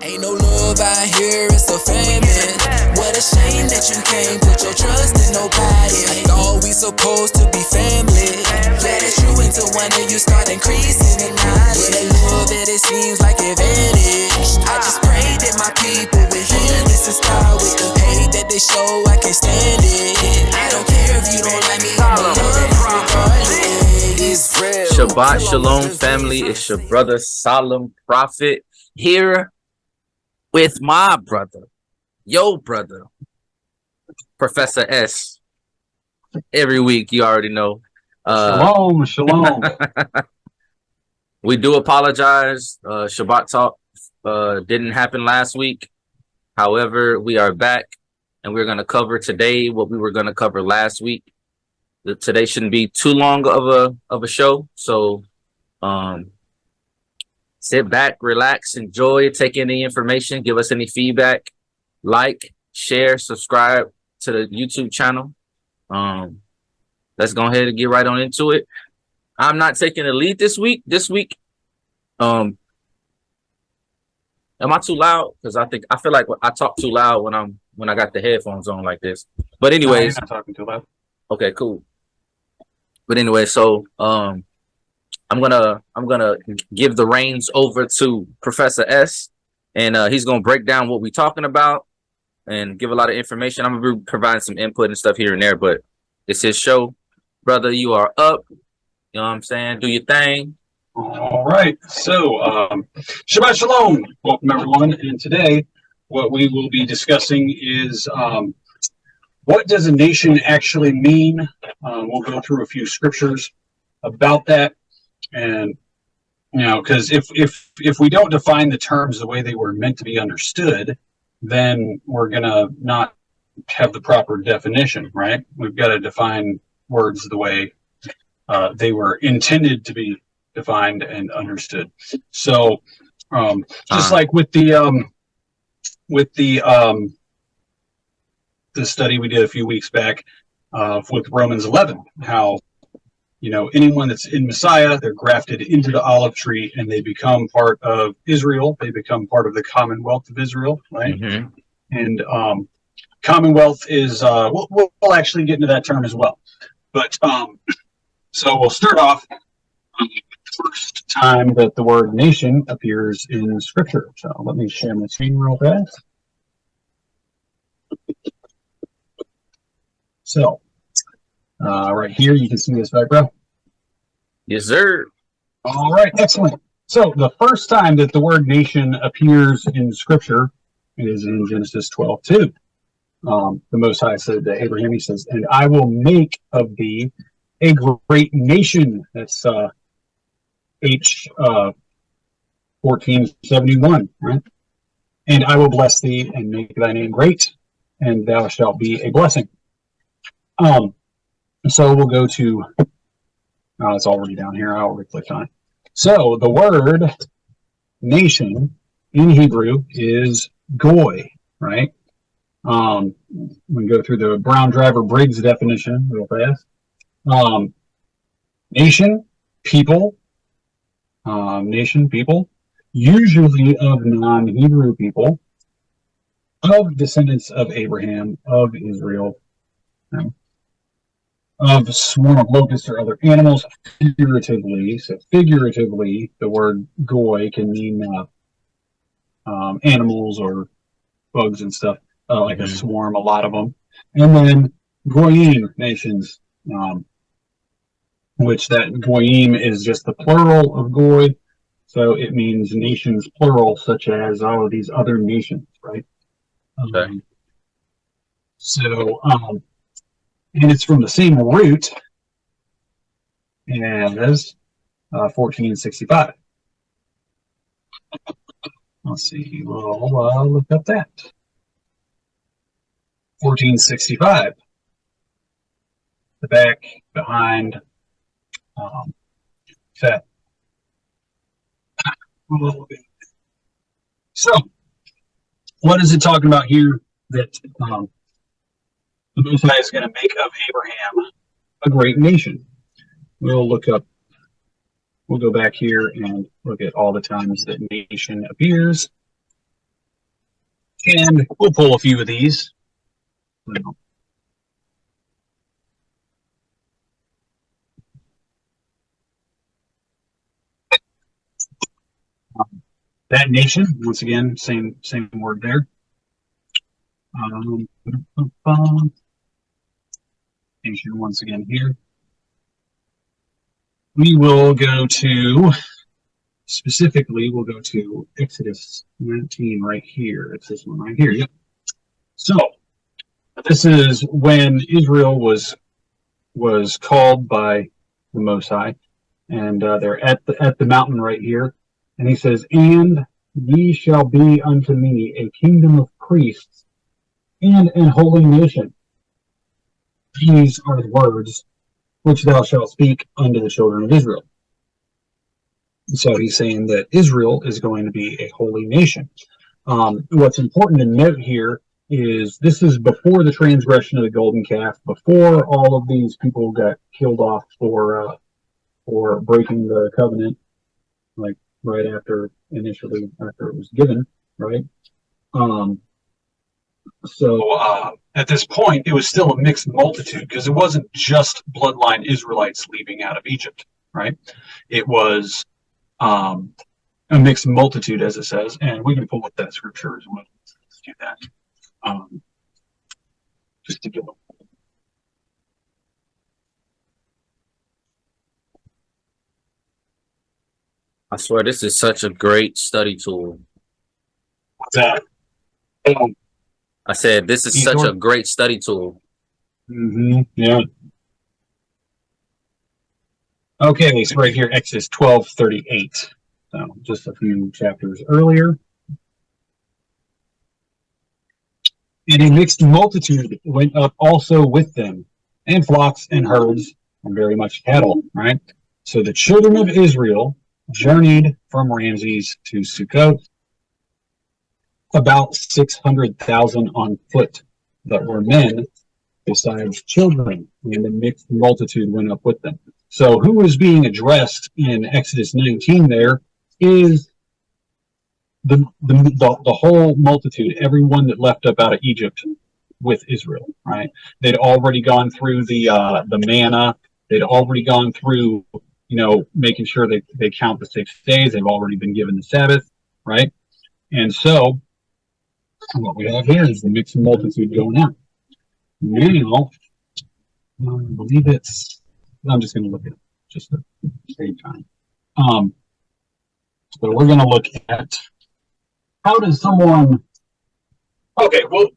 Ain't no love out here, it's a famine. What a shame that you can't put your trust in nobody. I thought we supposed to be family. Glad that you into one and you start increasing the knowledge. With a love that it seems like it vanished. I just pray that my people will hear this and start with the hate that they show. I can't stand it. I don't care if you don't like me, I'ma love you regardless. It's real. Shabbat Shalom, family. It's your brother Solemn Prophet here with my brother, your brother, Professor S. Every week, you already know. Shalom. We do apologize. Shabbat Talk didn't happen last week. However, we are back, and we're going to cover today what we were going to cover last week. Today shouldn't be too long of a show, so sit back, relax, enjoy, take in the information, give us any feedback, like, share, subscribe to the YouTube channel. Let's go ahead and get right on into it. I'm not taking the lead this week. Am I too loud? Because I feel like I talk too loud when I got the headphones on like this. But anyways, no, you're not talking too loud. Okay, cool. But anyway, so I'm gonna give the reins over to Professor S, and he's gonna break down what we're talking about and give a lot of information. I'm gonna be providing some input and stuff here and there, but it's his show, brother. You are up. You know what I'm saying? Do your thing. All right. So, Shabbat Shalom. Welcome, everyone. And today, what we will be discussing is what does a nation actually mean? We'll go through a few scriptures about that. And, because if we don't define the terms the way they were meant to be understood, then we're going to not have the proper definition, right? We've got to define words the way they were intended to be defined and understood. So, just like with the study we did a few weeks back with Romans 11, how anyone that's in Messiah, they're grafted into the olive tree and they become part of Israel. They become part of the Commonwealth of Israel, right? Mm-hmm. And Commonwealth is we'll actually get into that term as well. But so we'll start off first time that the word nation appears in Scripture. So let me share my screen real fast. So, right here, you can see this, right, bro? Yes, sir. All right, excellent. So, the first time that the word nation appears in Scripture is in Genesis 12:2. The Most High said to Abraham, he says, "And I will make of thee a great nation." That's H 1471, right? "And I will bless thee and make thy name great, and thou shalt be a blessing." So we'll go to, it's already down here. I already clicked on it. So the word nation in Hebrew is goy, right? We go through the Brown Driver Briggs definition real fast. Nation, people, usually of non-Hebrew people, of descendants of Abraham, of Israel, of a swarm of locusts or other animals, figuratively. So figuratively, the word goy can mean animals or bugs and stuff, like a swarm, a lot of them. And then goyim, nations, which that goyim is just the plural of goy. So it means nations plural, such as all of these other nations, right? Okay. And it's from the same root as 1465. Let's see, we'll look up that. 1465. The back, behind, that. So, what is it talking about here that the Most High is going to make of Abraham a great nation? We'll go back here and look at all the times that nation appears. And we'll pull a few of these. That nation, once again, same word there. Nation once again here. We will go to, specifically, we'll go to Exodus 19 right here. It's this one right here. Yep. So this is when Israel was called by the Most High, and they're at the mountain right here. And he says, "And ye shall be unto me a kingdom of priests and an holy nation. These are the words which thou shalt speak unto the children of Israel." So he's saying that Israel is going to be a holy nation. What's important to note here is this is before the transgression of the golden calf, before all of these people got killed off for breaking the covenant, like right after it was given, right? So at this point, it was still a mixed multitude because it wasn't just bloodline Israelites leaving out of Egypt, right? It was a mixed multitude, as it says, and we can pull up that scripture as well. Let's do that. Just to give them. I swear this is such a great study tool. What's that? I said this is such a great study tool. Yeah. Okay, so right here, Exodus 12:38. So just a few chapters earlier. And a mixed multitude went up also with them, and flocks and herds, and very much cattle, right? So the children of Israel journeyed from Ramses to Sukkot, about 600,000 on foot that were men, besides children, and the mixed multitude went up with them. So who is being addressed in Exodus 19 there is the whole multitude, everyone that left up out of Egypt with Israel, right? They'd already gone through the manna. They'd already gone through, making sure they count the 6 days. They've already been given the Sabbath, right? And so what we have here is the mixed multitude going out. Now, I believe I'm just going to look at it just at the same time. So we're going to look at how does someone. Okay, we'll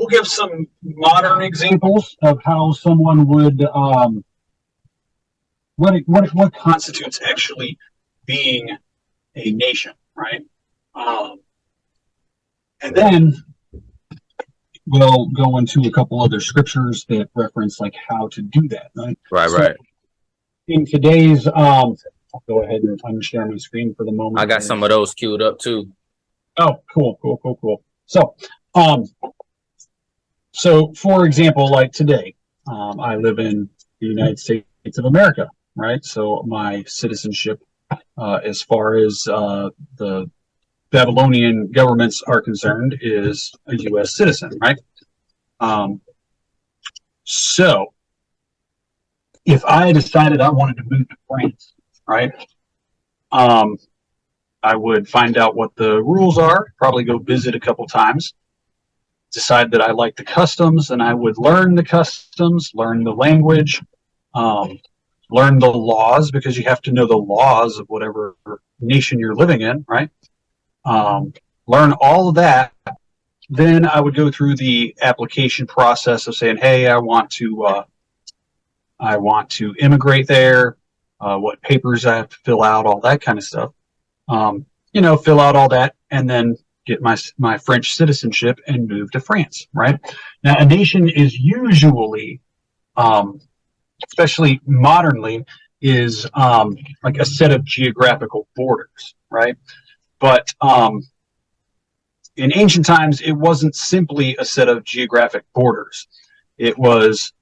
give some modern examples of how someone would. What constitutes actually being a nation, right? And then we'll go into a couple other scriptures that reference like how to do that, right? Right. In today's, I'll go ahead and unshare my screen for the moment. I got some of those queued up too. Oh, cool. So for example, like today, I live in the United States of America, right? So my citizenship, as far as the Babylonian governments are concerned, is a U.S. citizen, right? So if I decided I wanted to move to France, right, I would find out what the rules are, probably go visit a couple times, decide that I like the customs, and I would learn the customs, learn the language, learn the laws, because you have to know the laws of whatever nation you're living in, right? Learn all of that. Then I would go through the application process of saying, hey, I want to immigrate there, what papers I have to fill out, all that kind of stuff. Fill out all that, and then get my French citizenship and move to France, right? Now, a nation is usually, especially modernly, is like a set of geographical borders, right? But in ancient times, it wasn't simply a set of geographic borders. It was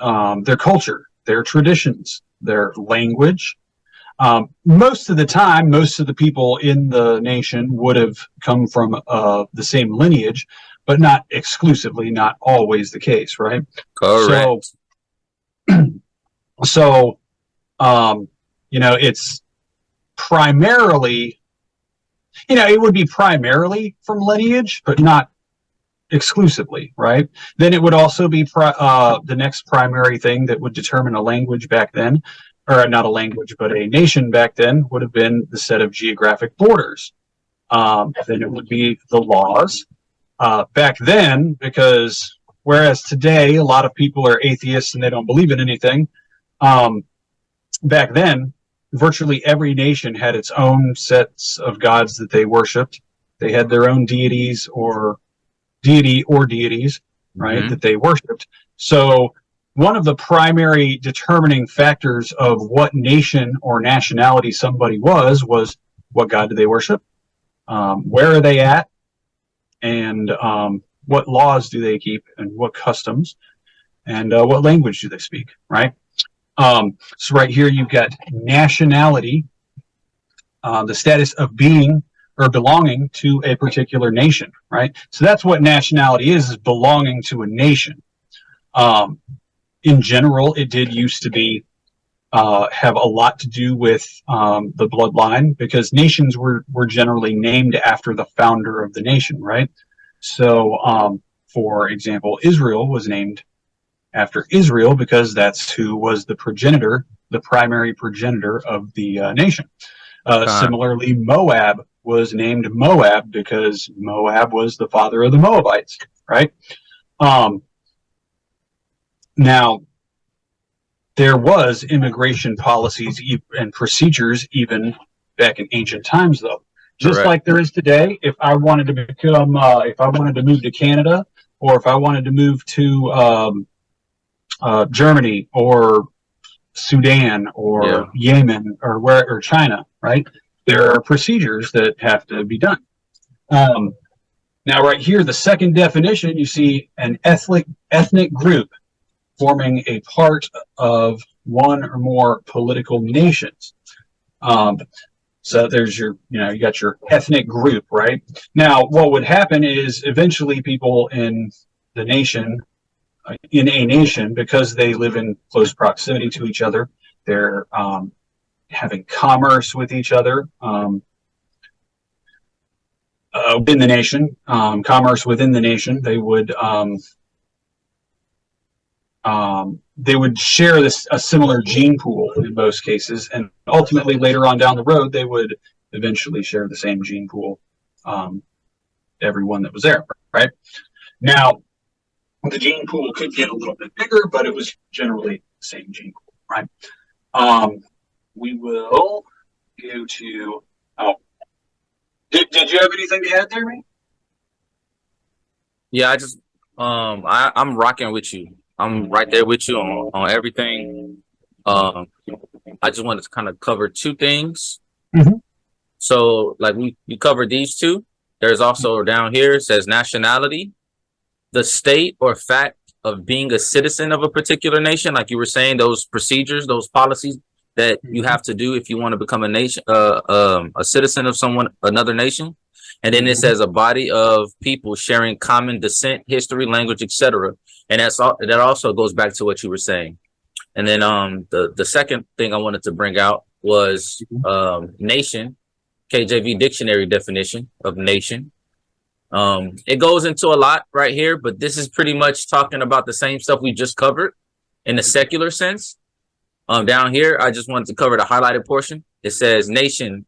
their culture, their traditions, their language, Most of the time, most of the people in the nation would have come from the same lineage, but not exclusively, not always the case, right? Correct. So, it's primarily, it would be primarily from lineage, but not exclusively, right? Then it would also be the next primary thing that would determine a language back then, or not a language, but a nation back then, would have been the set of geographic borders. Then it would be the laws. Back then, because whereas today a lot of people are atheists and they don't believe in anything, back then virtually every nation had its own sets of gods that they worshipped. They had their own deities or deities, right, Mm-hmm. that they worshipped. So one of the primary determining factors of what nation or nationality somebody was what god do they worship, where are they at, and what laws do they keep, and what customs, and what language do they speak, right? So right here you've got nationality, the status of being or belonging to a particular nation, right? So that's what nationality is belonging to a nation. In general, it did used to be have a lot to do with the bloodline, because nations were generally named after the founder of the nation, right? So, for example, Israel was named after Israel because that's who was the progenitor, the primary progenitor of the nation. Similarly, Moab was named Moab because Moab was the father of the Moabites, right? Now, there was immigration policies and procedures even back in ancient times, though. Just Correct. like there is today, if I wanted to move to Canada, or if I wanted to move to Germany or Sudan or Yemen or China, right? There are procedures that have to be done. Now, right here, the second definition, you see an ethnic group forming a part of one or more political nations. So there's you got your ethnic group, right? Now, what would happen is eventually people in a nation, because they live in close proximity to each other, they're having commerce with each other within the nation, they would share a similar gene pool in most cases, and ultimately later on down the road they would eventually share the same gene pool, everyone that was there, right? Now, the gene pool could get a little bit bigger, but it was generally the same gene pool, right? We will go to, did you have anything to add there, Ray? Yeah, I'm rocking with you. I'm right there with you on everything. I just wanted to kind of cover two things. Mm-hmm. So, like you covered these two. There's also down here, it says nationality, the state or fact of being a citizen of a particular nation. Like you were saying, those procedures, those policies that you have to do if you want to become a citizen of another nation. And then it says a body of people sharing common descent, history, language, etc. And that also goes back to what you were saying. And then the second thing I wanted to bring out was nation, KJV dictionary definition of nation. It goes into a lot right here, but this is pretty much talking about the same stuff we just covered in the secular sense. Down here, I just wanted to cover the highlighted portion. It says nation,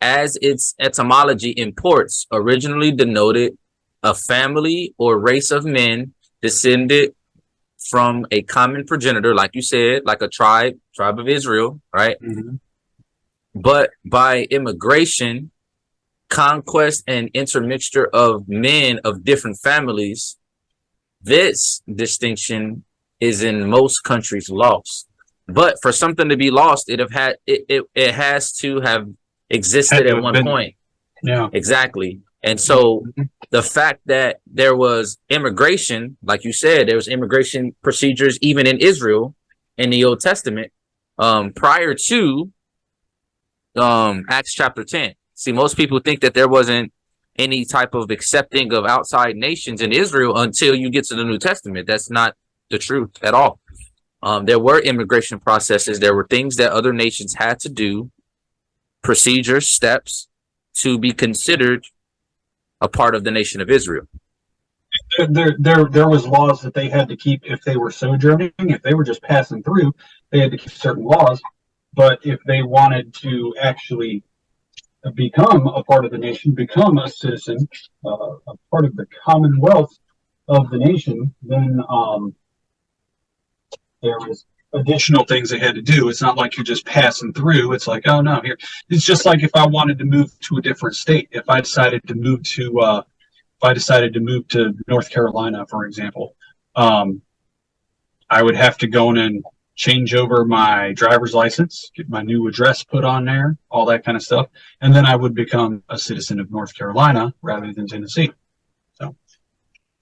as its etymology imports, originally denoted a family or race of men descended from a common progenitor, like you said, like a tribe of Israel, right? Mm-hmm. But by immigration, conquest, and intermixture of men of different families, this distinction is in most countries lost. But for something to be lost, it has to have existed at one point. Yeah, exactly. And so the fact that there was immigration, like you said, there was immigration procedures even in Israel in the Old Testament prior to Acts chapter 10. See, most people think that there wasn't any type of accepting of outside nations in Israel until you get to the New Testament. That's not the truth at all. There were immigration processes. There were things that other nations had to do, procedures, steps to be considered a part of the nation of Israel. There was laws that they had to keep if they were sojourning. If they were just passing through, they had to keep certain laws. But if they wanted to actually become a part of the nation, become a citizen, a part of the Commonwealth of the nation, then there was additional things they had to do. It's not like you're just passing through. It's like, oh no, here. It's just like if I wanted to move to a different state. If I decided to move to North Carolina, for example, I would have to go in and change over my driver's license, get my new address put on there, all that kind of stuff, and then I would become a citizen of North Carolina rather than Tennessee. So,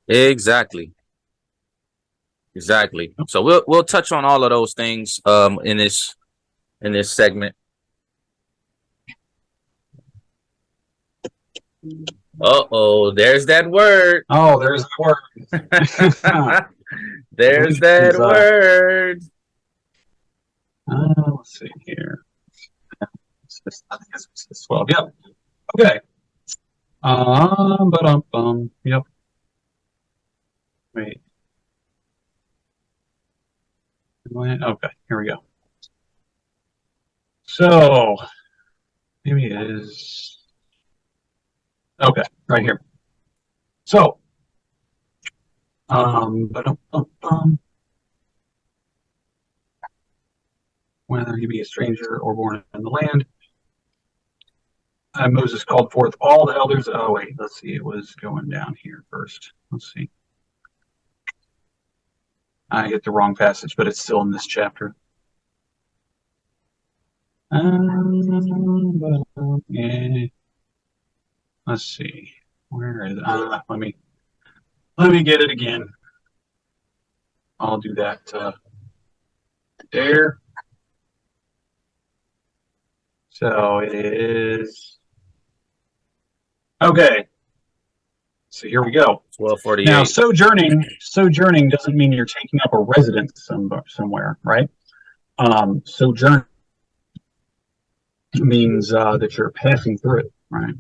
Exactly. So we'll touch on all of those things in this segment. There's that word. Oh, there's the word. There's that word. Let's see here. I think it's 12. Yep. Okay. Yep. Wait. Okay, here we go. So maybe it is okay, right here. So whether he be a stranger or born in the land. Moses called forth all the elders. Oh wait, let's see. It was going down here first. Let's see. I hit the wrong passage, but it's still in this chapter. Yeah. Let's see. Where is it? Let me get it again. I'll do that there. So it is okay. So here we go. 1248. Now, sojourning doesn't mean you're taking up a residence somewhere, right? Sojourn means that you're passing through it, right?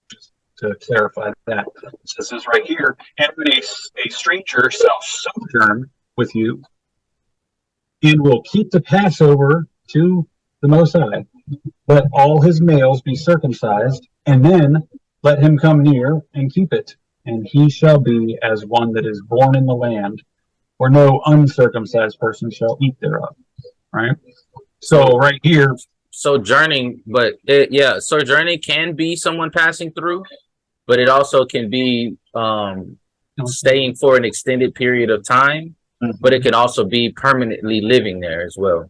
Just to clarify that. So it says right here, and when a stranger shall sojourn with you and will keep the Passover to the Most High, let all his males be circumcised, and then let him come near and keep it, and he shall be as one that is born in the land, for no uncircumcised person shall eat thereof. Right? So right here, sojourning, but sojourning can be someone passing through, but it also can be staying for an extended period of time, but it can also be permanently living there as well.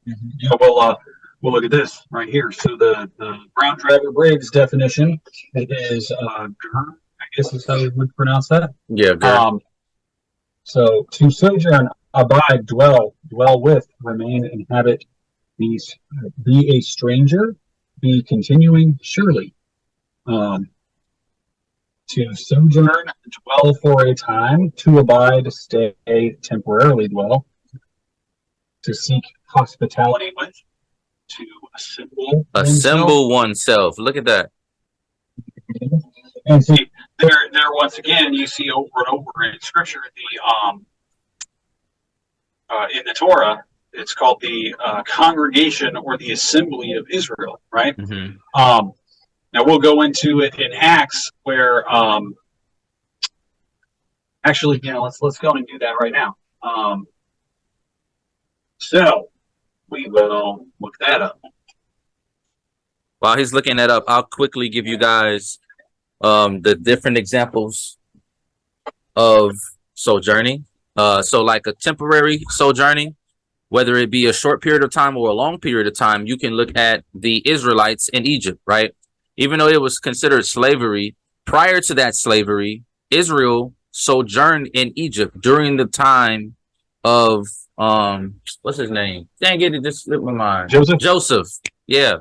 Yeah, well, look at this right here. So the Brown Driver Briggs definition, it is I guess is how you would pronounce that. Yeah. Good. So to sojourn, abide, dwell with, remain, inhabit, be a stranger, be continuing, surely. To sojourn, dwell for a time, to abide, stay, temporarily dwell, to seek hospitality with, to assemble oneself. Look at that. And see, there once again, you see over and over in Scripture, in the Torah, it's called the congregation or the assembly of Israel, right? Mm-hmm. Now we'll go into it in Acts, where actually, let's go and do that right now. So we will look that up. While he's looking that up, I'll quickly give you guys the different examples of sojourning. So like a temporary sojourning, whether it be a short period of time or a long period of time, you can look at the Israelites in Egypt, right? Even though it was considered slavery, prior to that slavery, Israel sojourned in Egypt during the time of what's his name? Dang it just slipped my mind. Joseph? Joseph. Yeah.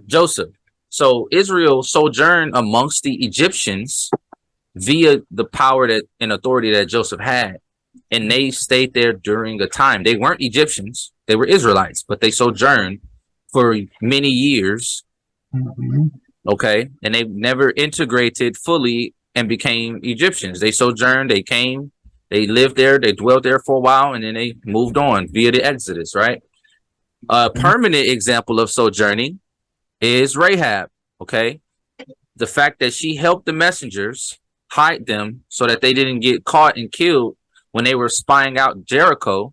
Joseph. So Israel sojourned amongst the Egyptians via the power that and authority that Joseph had. And they stayed there during a time. They weren't Egyptians, they were Israelites, but they sojourned for many years. Mm-hmm. Okay. And they never integrated fully and became Egyptians. They sojourned, they came, they lived there, they dwelt there for a while, and then they moved on via the Exodus, right? A permanent example of sojourning is Rahab. Okay. The fact that she helped the messengers hide them so that they didn't get caught and killed when they were spying out Jericho.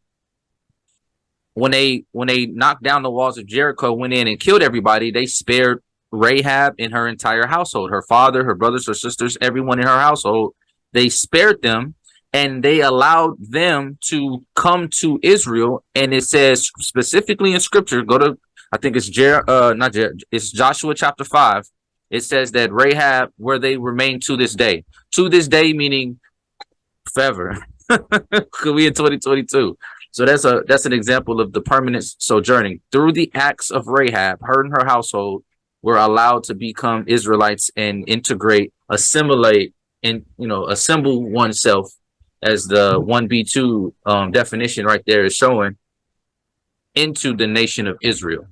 When they knocked down the walls of Jericho, went in and killed everybody, they spared Rahab and her entire household, her father, her brothers, her sisters, everyone in her household. They spared them, and they allowed them to come to Israel. And it says specifically in scripture, go to, I think it's it's Joshua chapter 5. It says that Rahab, where they remain to this day. To this day, meaning forever. Could we in 2022? So that's an example of the permanent sojourning. Through the acts of Rahab, her and her household were allowed to become Israelites and integrate, assimilate, and assemble oneself, as the 1B2 definition right there is showing, into the nation of Israel.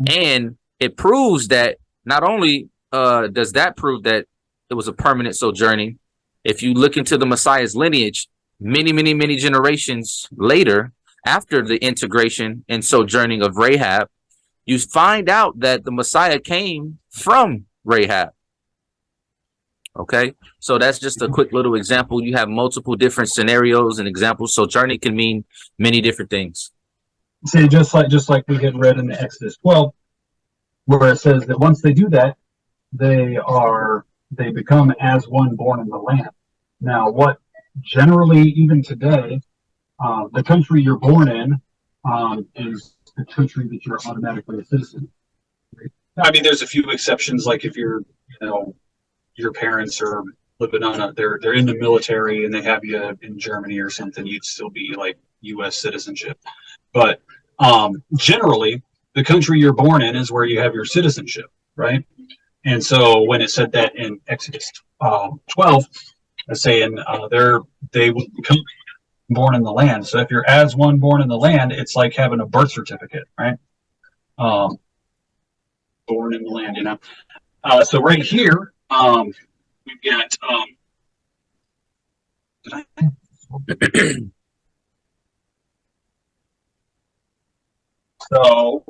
And it proves that not only does that prove that it was a permanent sojourning. If you look into the Messiah's lineage, many generations later, after the integration and sojourning of Rahab, you find out that the Messiah came from Rahab. Okay, so that's just a quick little example. You have multiple different scenarios and examples. Sojourning can mean many different things. See, just like we had read in the Exodus 12, where it says that once they do that, they become as one born in the land. Now, what generally, even today, the country you're born in is the country that you're automatically a citizen. I mean, there's a few exceptions, like if you're, your parents are living on they're in the military and they have you in Germany or something, you'd still be like U.S. citizenship. But generally, the country you're born in is where you have your citizenship, right? And so when it said that in Exodus 12, it's saying they will become born in the land. So if you're as one born in the land, it's like having a birth certificate, right? Born in the land, So right here, we've got so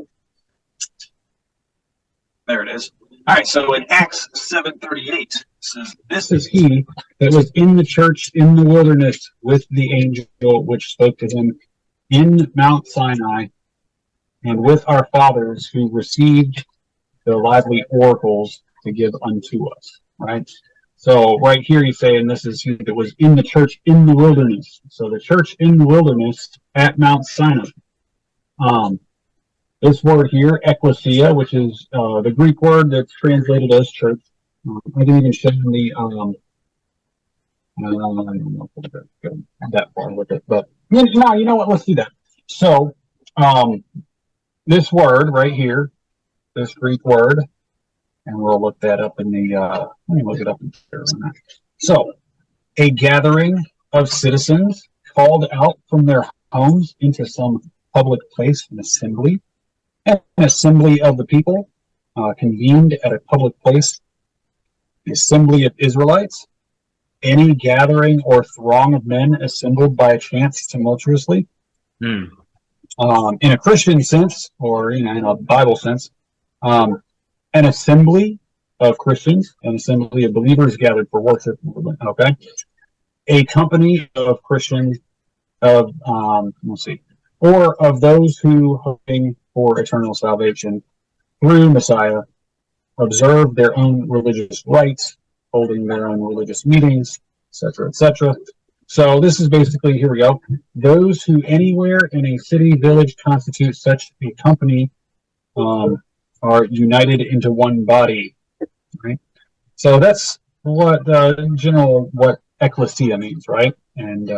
there it is. All right, so in Acts 7:38, it says, "This is he that was in the church in the wilderness with the angel which spoke to him in Mount Sinai, and with our fathers who received the lively oracles to give unto us." Right? So right here he's saying this is he that was in the church in the wilderness. So the church in the wilderness at Mount Sinai. This word here, ecclesia, which is the Greek word that's translated as church. I didn't even show you I don't know if we'll go that far with it, but you know what? Let's do that. So this word right here, this Greek word, and we'll look that up in the. Let me look it up in here. So, a gathering of citizens called out from their homes into some public place, an assembly. An assembly of the people convened at a public place, the assembly of Israelites, any gathering or throng of men assembled by chance tumultuously. In a Christian sense, or in a Bible sense, an assembly of Christians, an assembly of believers gathered for worship. Okay, a company of Christians of or of those who hoping for eternal salvation through Messiah, observe their own religious rites, holding their own religious meetings, etc., etc. So this is basically, here we go, those who anywhere in a city, village constitute such a company are united into one body, right? So that's what in general what ecclesia means, right? And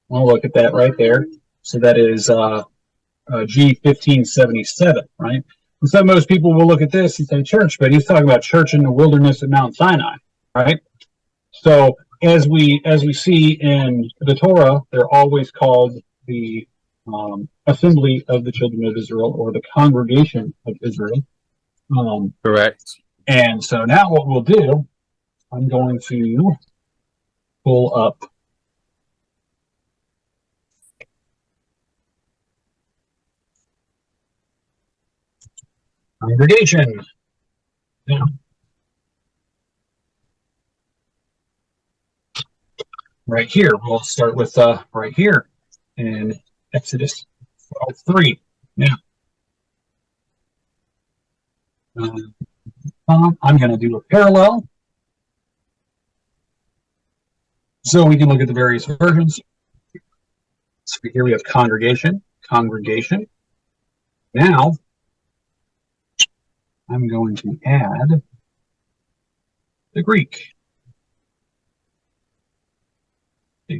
We'll look at that right there. So that is G 1577, right? And so most people will look at this and say church, but he's talking about church in the wilderness at Mount Sinai, right? So as we see in the Torah, they're always called the assembly of the children of Israel, or the congregation of Israel. Correct. And so now what we'll do, I'm going to pull up congregation. Now, right here, we'll start with right here in Exodus 12:3. Now, I'm going to do a parallel so we can look at the various versions. So here we have congregation. Now, I'm going to add the Greek.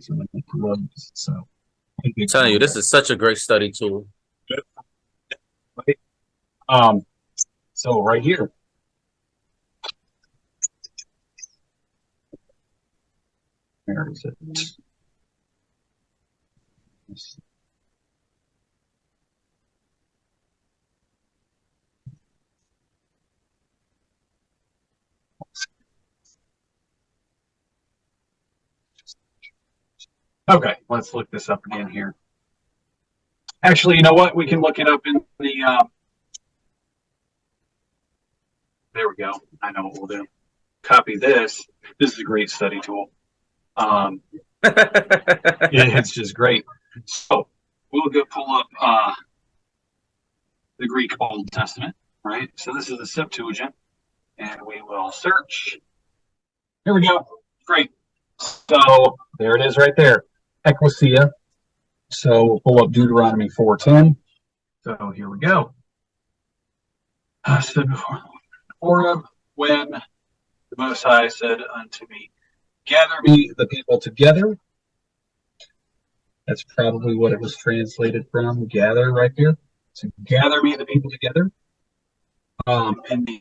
So, I'm telling you, this is such a great study tool. So right here. Where is it? Okay, let's look this up again here. Actually, you know what? We can look it up in the. There we go. I know what we'll do. Copy this. This is a great study tool. It's just great. So we'll go pull up the Greek Old Testament, right? So this is the Septuagint, and we will search. Here we go. Great. So there it is right there. Ecclesia. So we'll pull up Deuteronomy 4:10. So here we go. I stood before him when the Most High said unto me, gather me the people together. That's probably what it was translated from, gather right here. So gather me the people together. In the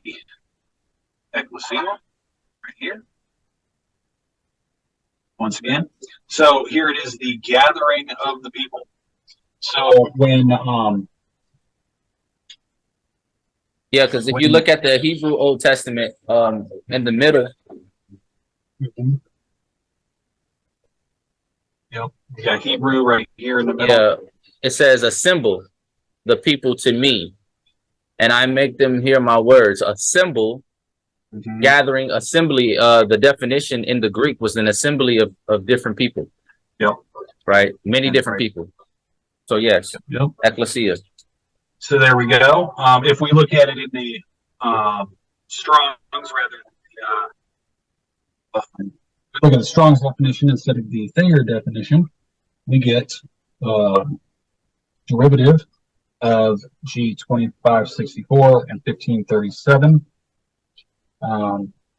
Ecclesia, right here. Once again. So here it is, the gathering of the people. So when yeah, because if you look at the Hebrew Old Testament, in the middle. Yep. You got Hebrew right here in the middle. Yeah, it says assemble the people to me, and I make them hear my words. Assemble, gathering, assembly. The definition in the Greek was an assembly of different people. Yep. Right. Many different people. So yes. Yep. Ecclesia. So there we go. If we look at it in the Strong's rather than look at the Strong's definition instead of the Thayer definition, we get derivative of G2564 and 1537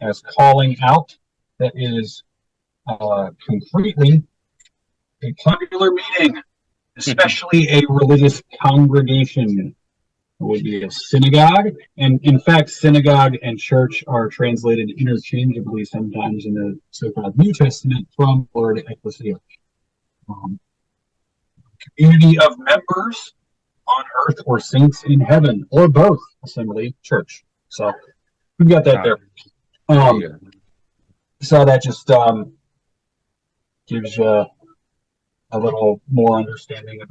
as calling out. That is completely a popular meeting, especially a religious congregation. It would be a synagogue, and in fact, synagogue and church are translated interchangeably sometimes in the so-called New Testament from the word ecclesia. Community of members on earth or saints in heaven, or both, assembly, church. So we've got that there. So that just gives you a little more understanding of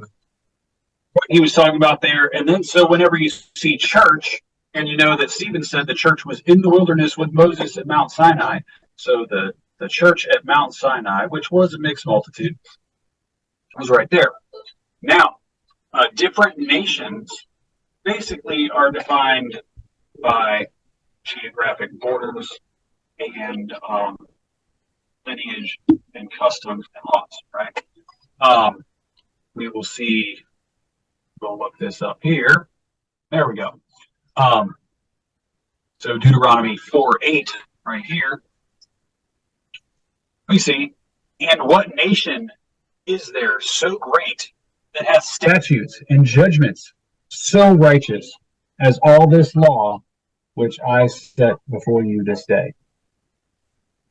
what he was talking about there. And then, so whenever you see church, and you know that Stephen said the church was in the wilderness with Moses at Mount Sinai. So the church at Mount Sinai, which was a mixed multitude, was right there. Now, different nations basically are defined by geographic borders and lineage and customs and laws, right? We will see. We'll look this up here. There we go. So Deuteronomy 4:8 right here. We see, and what nation is there so great that hath statutes and judgments so righteous as all this law which I set before you this day?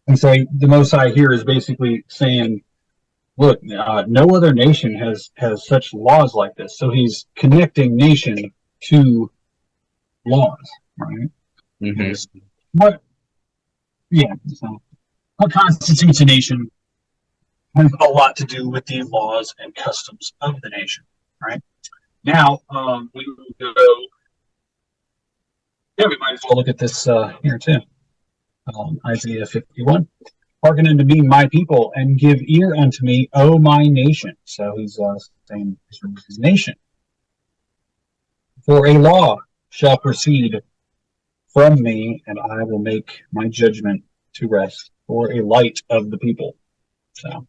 And so the Most High here is basically saying, look, no other nation has such laws like this. So he's connecting nation to laws, right? Mm-hmm. What? Yeah. So what constitutes a nation has a lot to do with the laws and customs of the nation, right? Now, we will go. Yeah, we might as well look at this here too. Isaiah 51. Hearken unto me, my people, and give ear unto me, O my nation. So he's saying his nation. For a law shall proceed from me, and I will make my judgment to rest for a light of the people. So,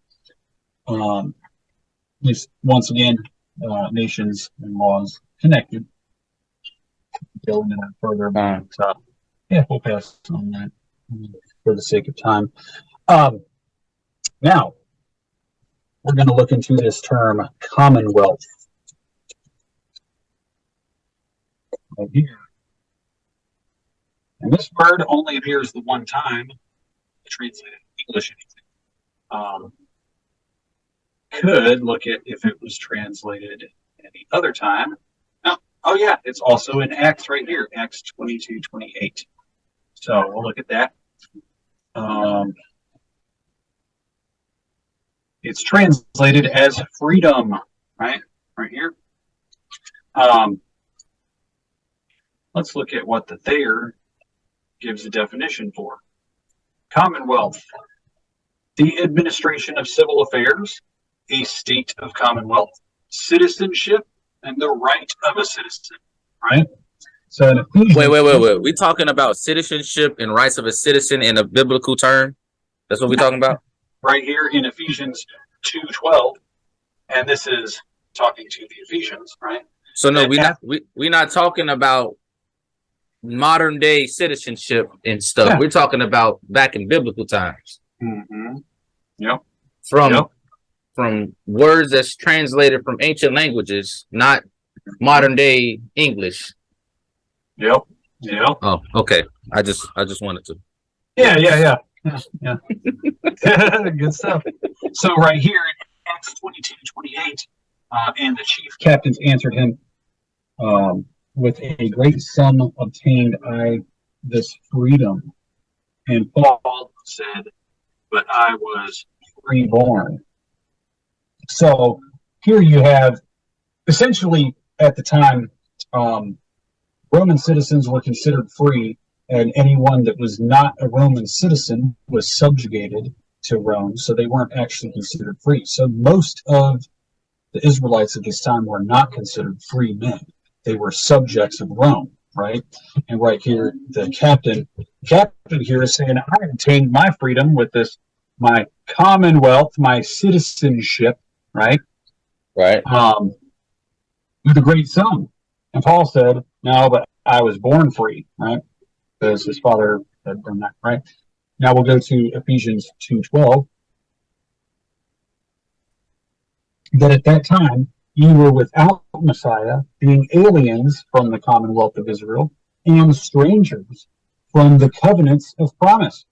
just once again, nations and laws connected. Go into that further, but yeah, we'll pass on that for the sake of time. Now, we're going to look into this term Commonwealth right here. And this word only appears the one time translated in English. Could look at if it was translated any other time. Oh yeah, it's also in Acts right here, Acts 22:28. So we'll look at that. It's translated as freedom, right here. Let's look at what the Thayer gives a definition for. Commonwealth, the administration of civil affairs, a state of commonwealth, citizenship, and the right of a citizen, right? So wait. We're talking about citizenship and rights of a citizen in a biblical term? That's what we're talking about? Right here in Ephesians 2:12, and this is talking to the Ephesians, right? So no, we're not talking about modern day citizenship and stuff. Yeah. We're talking about back in biblical times. Mm-hmm. Yep. From words that's translated from ancient languages, not modern day English. Yep. Oh, okay. I just wanted to. Yeah. Good stuff. So right here in Acts 22:28, and the chief captains answered him, with a great sum obtained I this freedom. And Paul said, but I was freeborn. So here you have, essentially at the time, Roman citizens were considered free, and anyone that was not a Roman citizen was subjugated to Rome, so they weren't actually considered free. So most of the Israelites at this time were not considered free men. They were subjects of Rome, right? And right here, the captain here is saying, I obtained my freedom with this, my commonwealth, my citizenship, right? Right. With a great sum. And Paul said, no, but I was born free, right? Because his father had done that, right? Now we'll go to Ephesians 2:12. That at that time, you were without Messiah, being aliens from the Commonwealth of Israel, and strangers from the covenants of promise,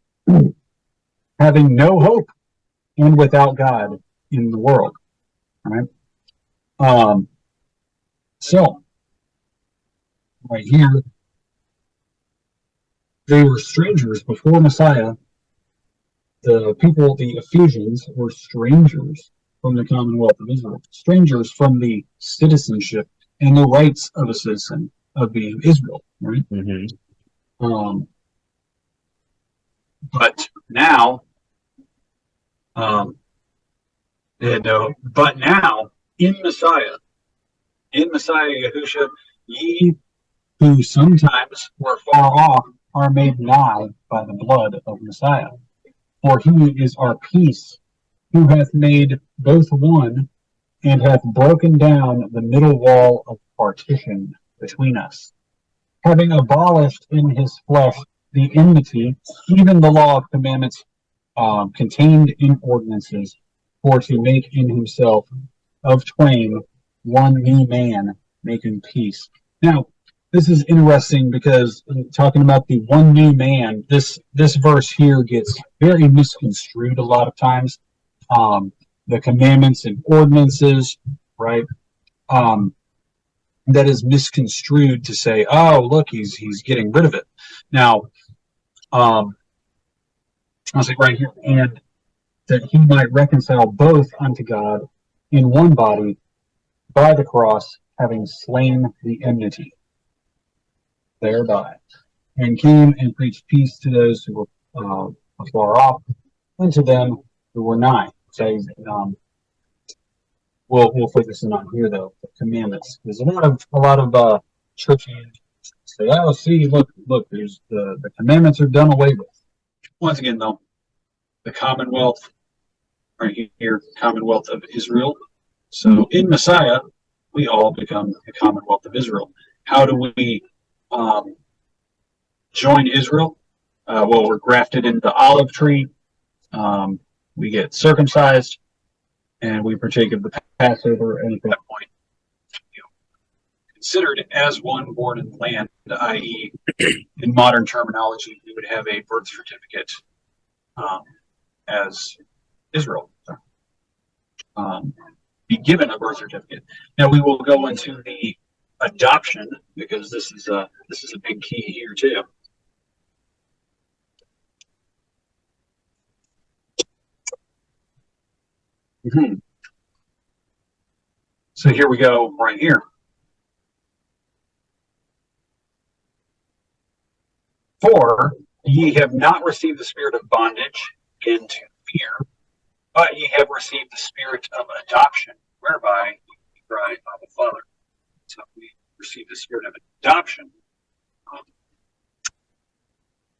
having no hope, and without God in the world. Right? So, right here, they were strangers before Messiah. The people, the Ephesians, were strangers from the Commonwealth of Israel, strangers from the citizenship and the rights of a citizen of being Israel, right? Mm-hmm. But now, in Messiah Yahusha, ye who sometimes were far off are made nigh by the blood of Messiah. For he is our peace, who hath made both one, and hath broken down the middle wall of partition between us, having abolished in his flesh the enmity, even the law of commandments contained in ordinances, for to make in himself of twain one new man, making peace. Now, this is interesting because talking about the one new man, this verse here gets very misconstrued a lot of times. The commandments and ordinances, right? That is misconstrued to say, oh, look, he's getting rid of it. Now, I'll say right here, and that he might reconcile both unto God in one body by the cross, having slain the enmity thereby, and came and preached peace to those who were afar off, and to them who were nigh. So, we'll focus in on here though, the commandments. There's a lot of churches say, oh, see, look, there's the commandments are done away with. Once again, though, the Commonwealth, right here, Commonwealth of Israel. So in Messiah, we all become the Commonwealth of Israel. How do we join Israel? Well, we're grafted into the olive tree. We get circumcised, and we partake of the Passover. And at that point, considered as one born in the land, i.e., in modern terminology, we would have a birth certificate as Israel. Be given a birth certificate. Now we will go into the adoption because this is a big key here too. So here we go right here. For ye have not received the spirit of bondage into fear, but ye have received the spirit of adoption, whereby ye cry, Abba, Father. So we receive the spirit of adoption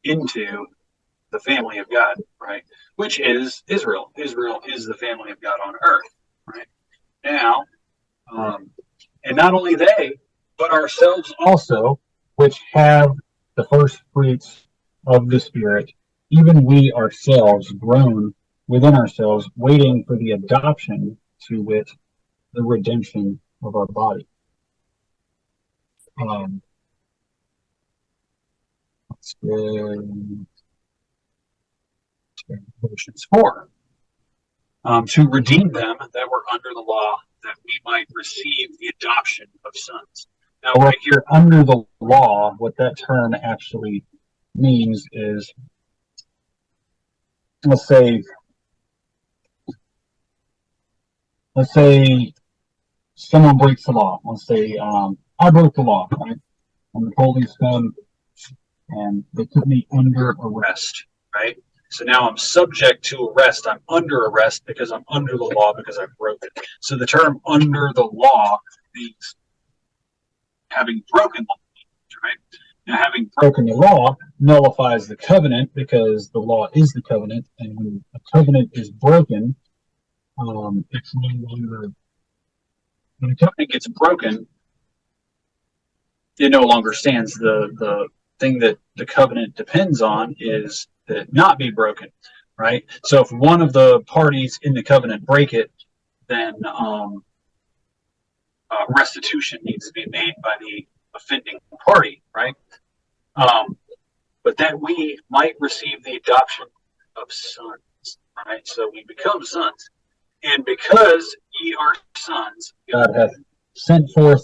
into the family of God, right? Which is Israel. Israel is the family of God on earth, right? Now, and not only they, but ourselves also, which have the first fruits of the Spirit, even we ourselves groan within ourselves, waiting for the adoption, to wit, the redemption of our body. Let's go to Galatians 4. To redeem them that were under the law, that we might receive the adoption of sons. Now, right here, under the law, what that term actually means is, let's say someone breaks the law. Let's say I broke the law, right? And the police come and they put me under arrest, right? So now I'm subject to arrest. I'm under arrest because I'm under the law because I broke it. So the term under the law means having broken the law, right? Now, having broken the law nullifies the covenant because the law is the covenant. And when a covenant is broken, it's no longer, when a covenant gets broken, it no longer stands. The thing that the covenant depends on is that it not be broken, right? So if one of the parties in the covenant break it, then restitution needs to be made by the offending party, right? But that we might receive the adoption of sons, right? So we become sons. And because ye are sons, God hath sent forth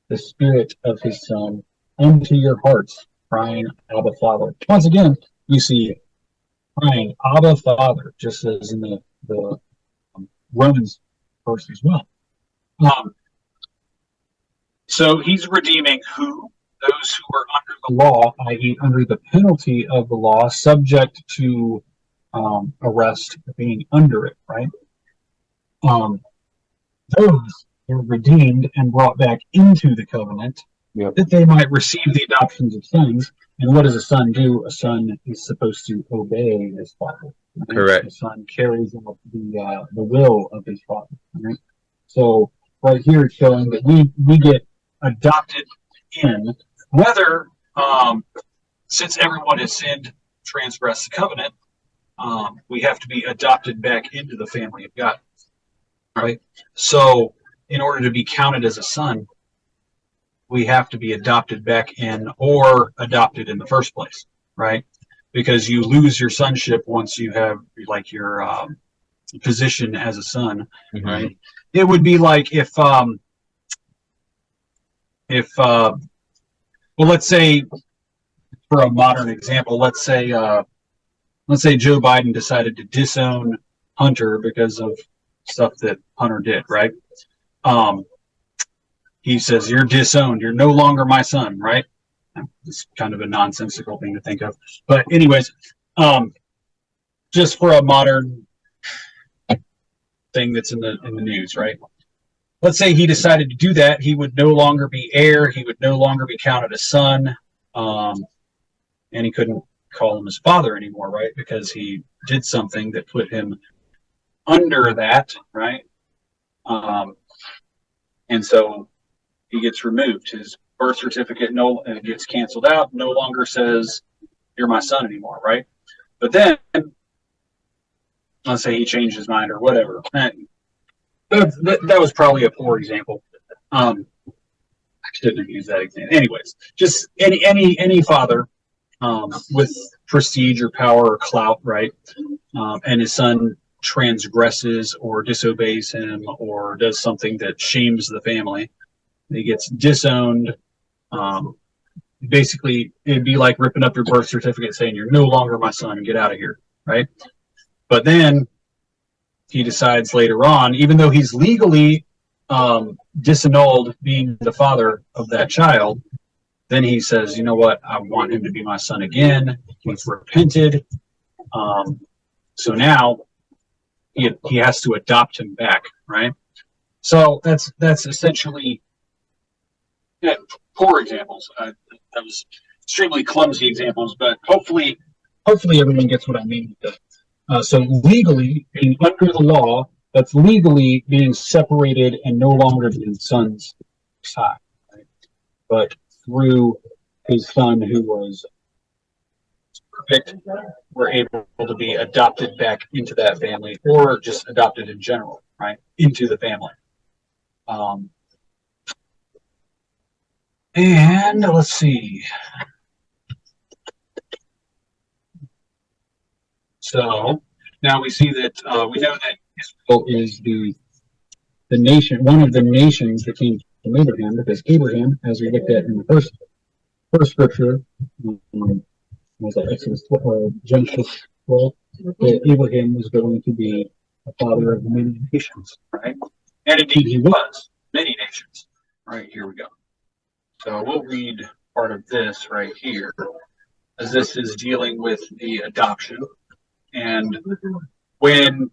the Spirit of his Son into your hearts, crying, Abba, Father. Once again, you see crying, Abba, Father, just as in the Romans verse as well. So he's redeeming who? Those who are under the law, i.e. under the penalty of the law, subject to arrest, being under it, right? Those are redeemed and brought back into the covenant, that they might receive the adoptions of sons. And what does a son do? A son is supposed to obey his father. Right? Correct. The son carries out the will of his father. Right? So right here it's showing that we get adopted in, whether since everyone has sinned, transgressed the covenant, we have to be adopted back into the family of God. right? So in order to be counted as a son, we have to be adopted back in or adopted in the first place, right? Because you lose your sonship once you have like your position as a son, right? It would be like if well, let's say for a modern example, let's say Joe Biden decided to disown Hunter because of stuff that Hunter did, right? He says, "You're disowned. You're no longer my son," right? It's kind of a nonsensical thing to think of, but anyways, just for a modern thing that's in the news, right? Let's say he decided to do that, he would no longer be heir. He would no longer be counted a son, and he couldn't call him his father anymore, right? Because he did something that put him under that, right? And so he gets removed. His birth certificate gets canceled out. No longer says you're my son anymore, right? But then, let's say he changed his mind or whatever. That was probably a poor example. I shouldn't have used that example. Anyways, just any father with prestige or power or clout, right? And his son transgresses or disobeys him or does something that shames the family. He gets disowned. Basically, it'd be like ripping up your birth certificate saying you're no longer my son, get out of here, right? But then he decides later on, even though he's legally disannulled being the father of that child, then he says, you know what, I want him to be my son again. He's repented. So now he has to adopt him back, right? So that's essentially poor examples. That was extremely clumsy examples, but hopefully everyone gets what I mean with that. So legally, being under the law, that's legally being separated and no longer being sons side, right? But through his son who was perfect, we're able to be adopted back into that family, or just adopted in general, right? Into the family. And let's see. So now we see that we know that Israel is the nation, one of the nations that came from Abraham, because Abraham, as we looked at in the first scripture, was that Exodus Genesis 12, that Abraham was going to be a father of many nations, right? And indeed he was, many nations. Right, here we go. So we'll read part of this right here, as this is dealing with the adoption and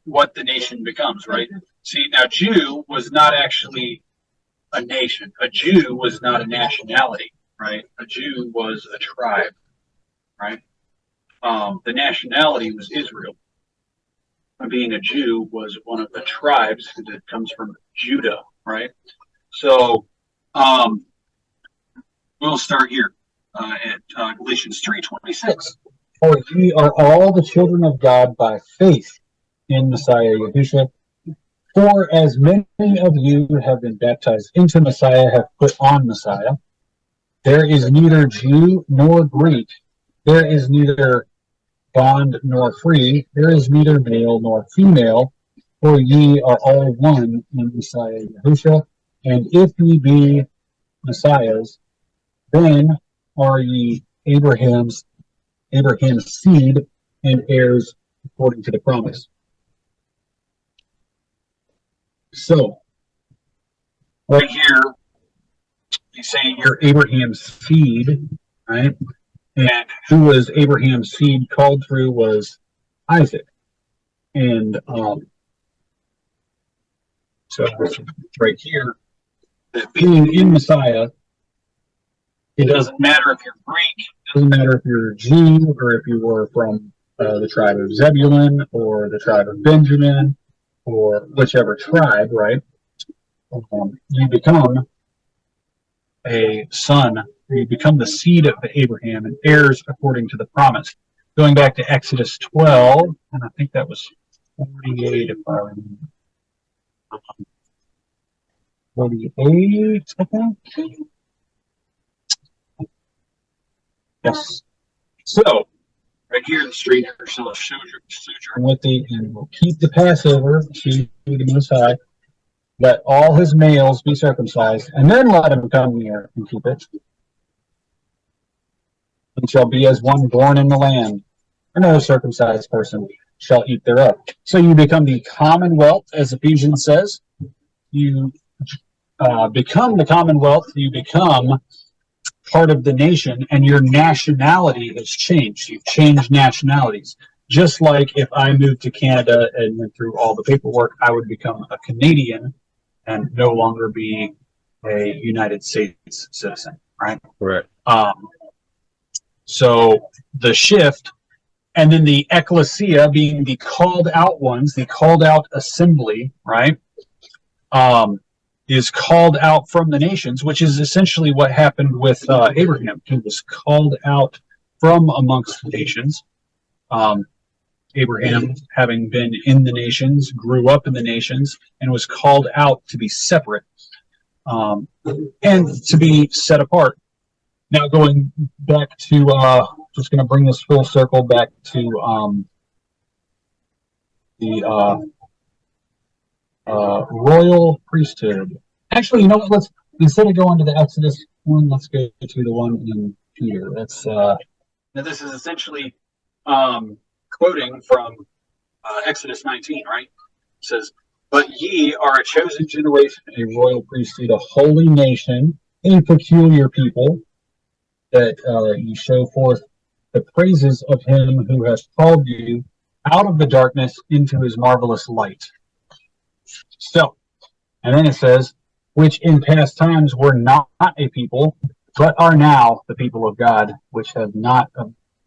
what the nation becomes, right? See, now Jew was not actually a nation. A Jew was not a nationality, right? A Jew was a tribe, right? The nationality was Israel. Being a Jew was one of the tribes that comes from Judah, right? So we'll start here at Galatians 3:26. For ye are all the children of God by faith in Messiah Yahushua. For as many of you have been baptized into Messiah have put on Messiah. There is neither Jew nor Greek. There is neither bond nor free. There is neither male nor female. For ye are all one in Messiah Yahushua. And if ye be Messiahs, then are ye Abraham's seed and heirs according to the promise. So, right here, he's saying you're Abraham's seed, right? And who was Abraham's seed called through was Isaac. And so right here, that being in Messiah, it doesn't matter if you're Greek, it doesn't matter if you're a Jew, or if you were from the tribe of Zebulun, or the tribe of Benjamin, or whichever tribe, right? You become a son, you become the seed of Abraham and heirs according to the promise. Going back to Exodus 12, and I think that was 48 if I remember. 48, I think. Yes. So, right here, the stranger shall sojourn with thee, and will keep the Passover to the Most High. Let all his males be circumcised, and then let him come near and keep it. And shall be as one born in the land. No circumcised person shall eat thereof. So you become the Commonwealth, as Ephesians says. You become the Commonwealth. You become part of the nation, and your nationality has changed. You've changed nationalities. Just like if I moved to Canada and went through all the paperwork, I would become a Canadian and no longer be a United States citizen, right? Correct. So the shift, and then the ecclesia being the called out ones, the called out assembly, right? Is called out from the nations, which is essentially what happened with Abraham. He was called out from amongst the nations. Abraham, having been in the nations, grew up in the nations, and was called out to be separate and to be set apart. Now, going back to, just going to bring this full circle back to the royal priesthood. Actually, you know what? Let's, instead of going to the Exodus one, let's go to the one in Peter. That's now this is essentially quoting from Exodus 19, right? It says, "But ye are a chosen generation, a royal priesthood, a holy nation, a peculiar people, that you show forth the praises of him who has called you out of the darkness into his marvelous light." So, and then it says, "Which in past times were not a people, but are now the people of God, which have not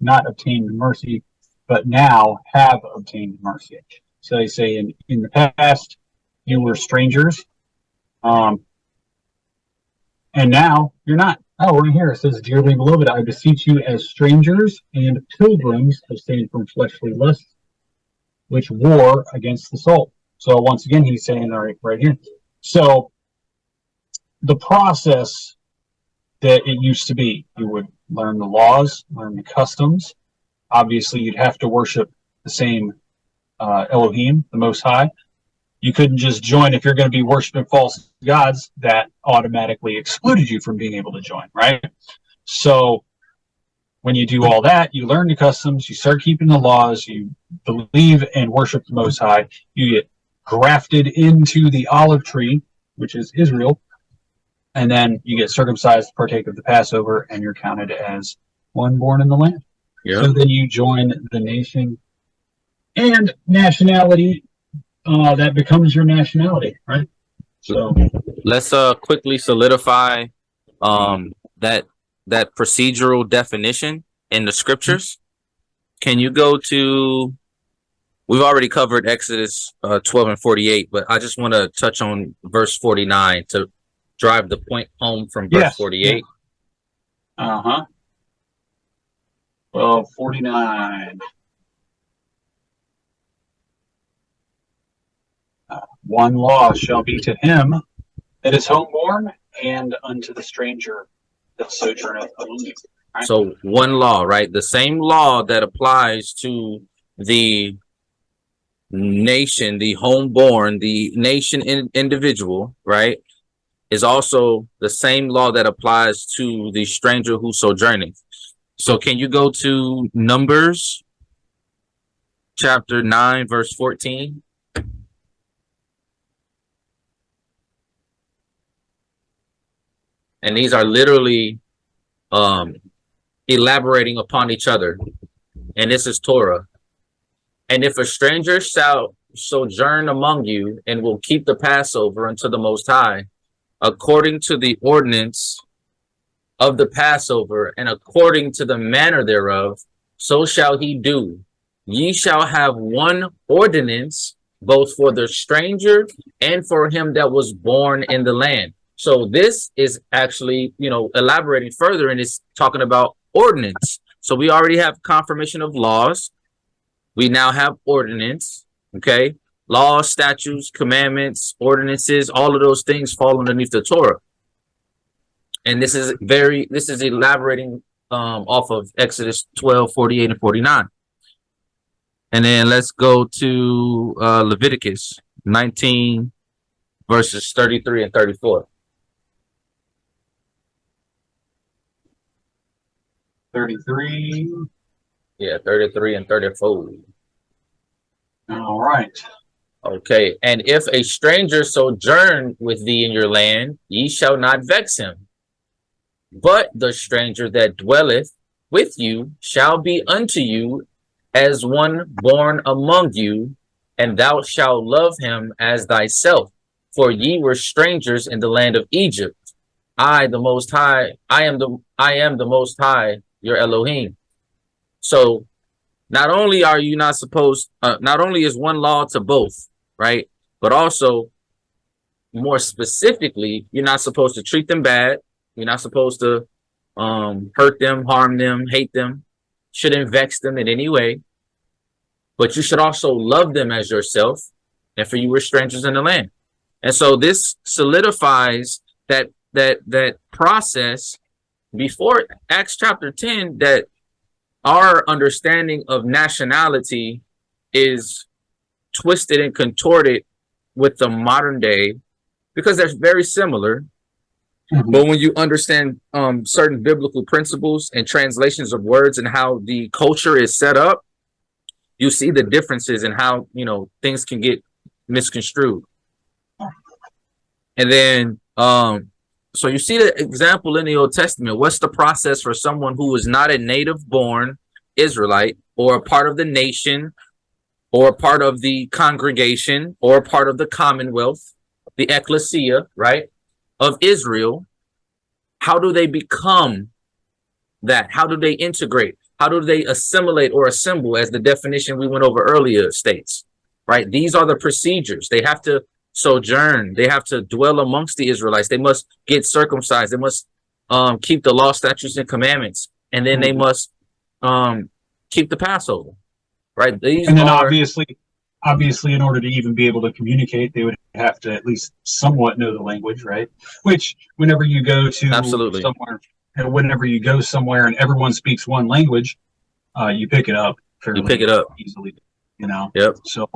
obtained mercy, but now have obtained mercy." So they say in the past, you were strangers, and now you're not. Oh, right here it says, "Dearly beloved, I beseech you as strangers and pilgrims, abstain from fleshly lusts, which war against the soul." So once again, he's saying right here. So the process that it used to be, you would learn the laws, learn the customs. Obviously, you'd have to worship the same Elohim, the Most High. You couldn't just join if you're going to be worshiping false gods. That automatically excluded you from being able to join, right? So when you do all that, you learn the customs, you start keeping the laws, you believe and worship the Most High, you get grafted into the olive tree, which is Israel, and then you get circumcised, partake of the Passover, and you're counted as one born in the land. Yep. So then you join the nation and nationality. That becomes your nationality, right? So let's quickly solidify that procedural definition in the scriptures. Can you go to? We've already covered Exodus 12 and 48, but I just want to touch on verse 49 to drive the point home from verse 48. Well, 49. One law shall be to him that is homeborn, and unto the stranger that sojourneth among you. Right? So one law, right? The same law that applies to the nation, the homeborn, the nation individual, right, is also the same law that applies to the stranger who sojourneth. So can you go to Numbers chapter 9, verse 14? And these are literally elaborating upon each other. And this is Torah. "And if a stranger shall sojourn among you, and will keep the Passover unto the Most High, according to the ordinance of the Passover, and according to the manner thereof, so shall he do. Ye shall have one ordinance, both for the stranger and for him that was born in the land." So this is actually, elaborating further, and it's talking about ordinance. So we already have confirmation of laws. We now have ordinance. Okay. laws, statutes, commandments, ordinances, all of those things fall underneath the Torah. And this is elaborating off of Exodus 12, 48 and 49. And then let's go to Leviticus 19, verses 33 and 34. 33. Yeah, 33 and 34. All right. Okay. And if a stranger sojourn with thee in your land, ye shall not vex him. But the stranger that dwelleth with you shall be unto you as one born among you, and thou shalt love him as thyself. For ye were strangers in the land of Egypt. I am the Most High, your Elohim. So not only are you not supposed, not only is one law to both, right? But also, more specifically, you're not supposed to treat them bad. You're not supposed to hurt them, harm them, hate them, shouldn't vex them in any way. But you should also love them as yourself, and for you were strangers in the land. And so this solidifies that process before Acts chapter 10, that our understanding of nationality is twisted and contorted with the modern day, because they're very similar. Mm-hmm. But when you understand certain biblical principles and translations of words and how the culture is set up, you see the differences in how, things can get misconstrued. And then, so you see the example in the Old Testament. What's the process for someone who is not a native born Israelite, or a part of the nation, or a part of the congregation, or a part of the Commonwealth, the ecclesia, right, of Israel? How do they become that? How do they integrate? How do they assimilate or assemble, as the definition we went over earlier states, right? These are the procedures. They have to sojourn. They have to dwell amongst the Israelites. They must get circumcised. They must keep the law, statutes, and commandments. And then they must keep the Passover, right? These and then are obviously, in order to even be able to communicate, they would have to at least somewhat know the language, right? Which, whenever you go to Absolutely. somewhere, whenever you go somewhere and everyone speaks one language, you pick it up fairly easily, Yep. So,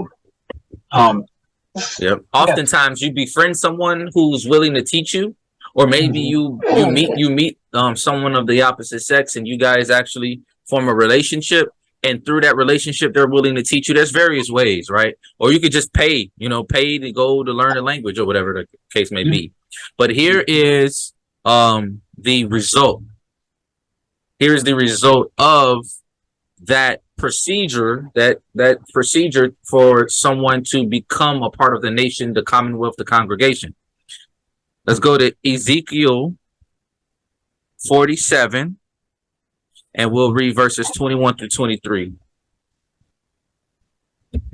yep. Oftentimes, you befriend someone who's willing to teach you, or maybe you meet someone of the opposite sex, and you guys actually form a relationship. And through that relationship, they're willing to teach you. There's various ways, right? Or you could just pay to go to learn a language, or whatever the case may be. But here is the result. Here's the result of that procedure, that procedure for someone to become a part of the nation, the Commonwealth, the congregation. Let's go to Ezekiel 47. And we'll read verses 21 through 23.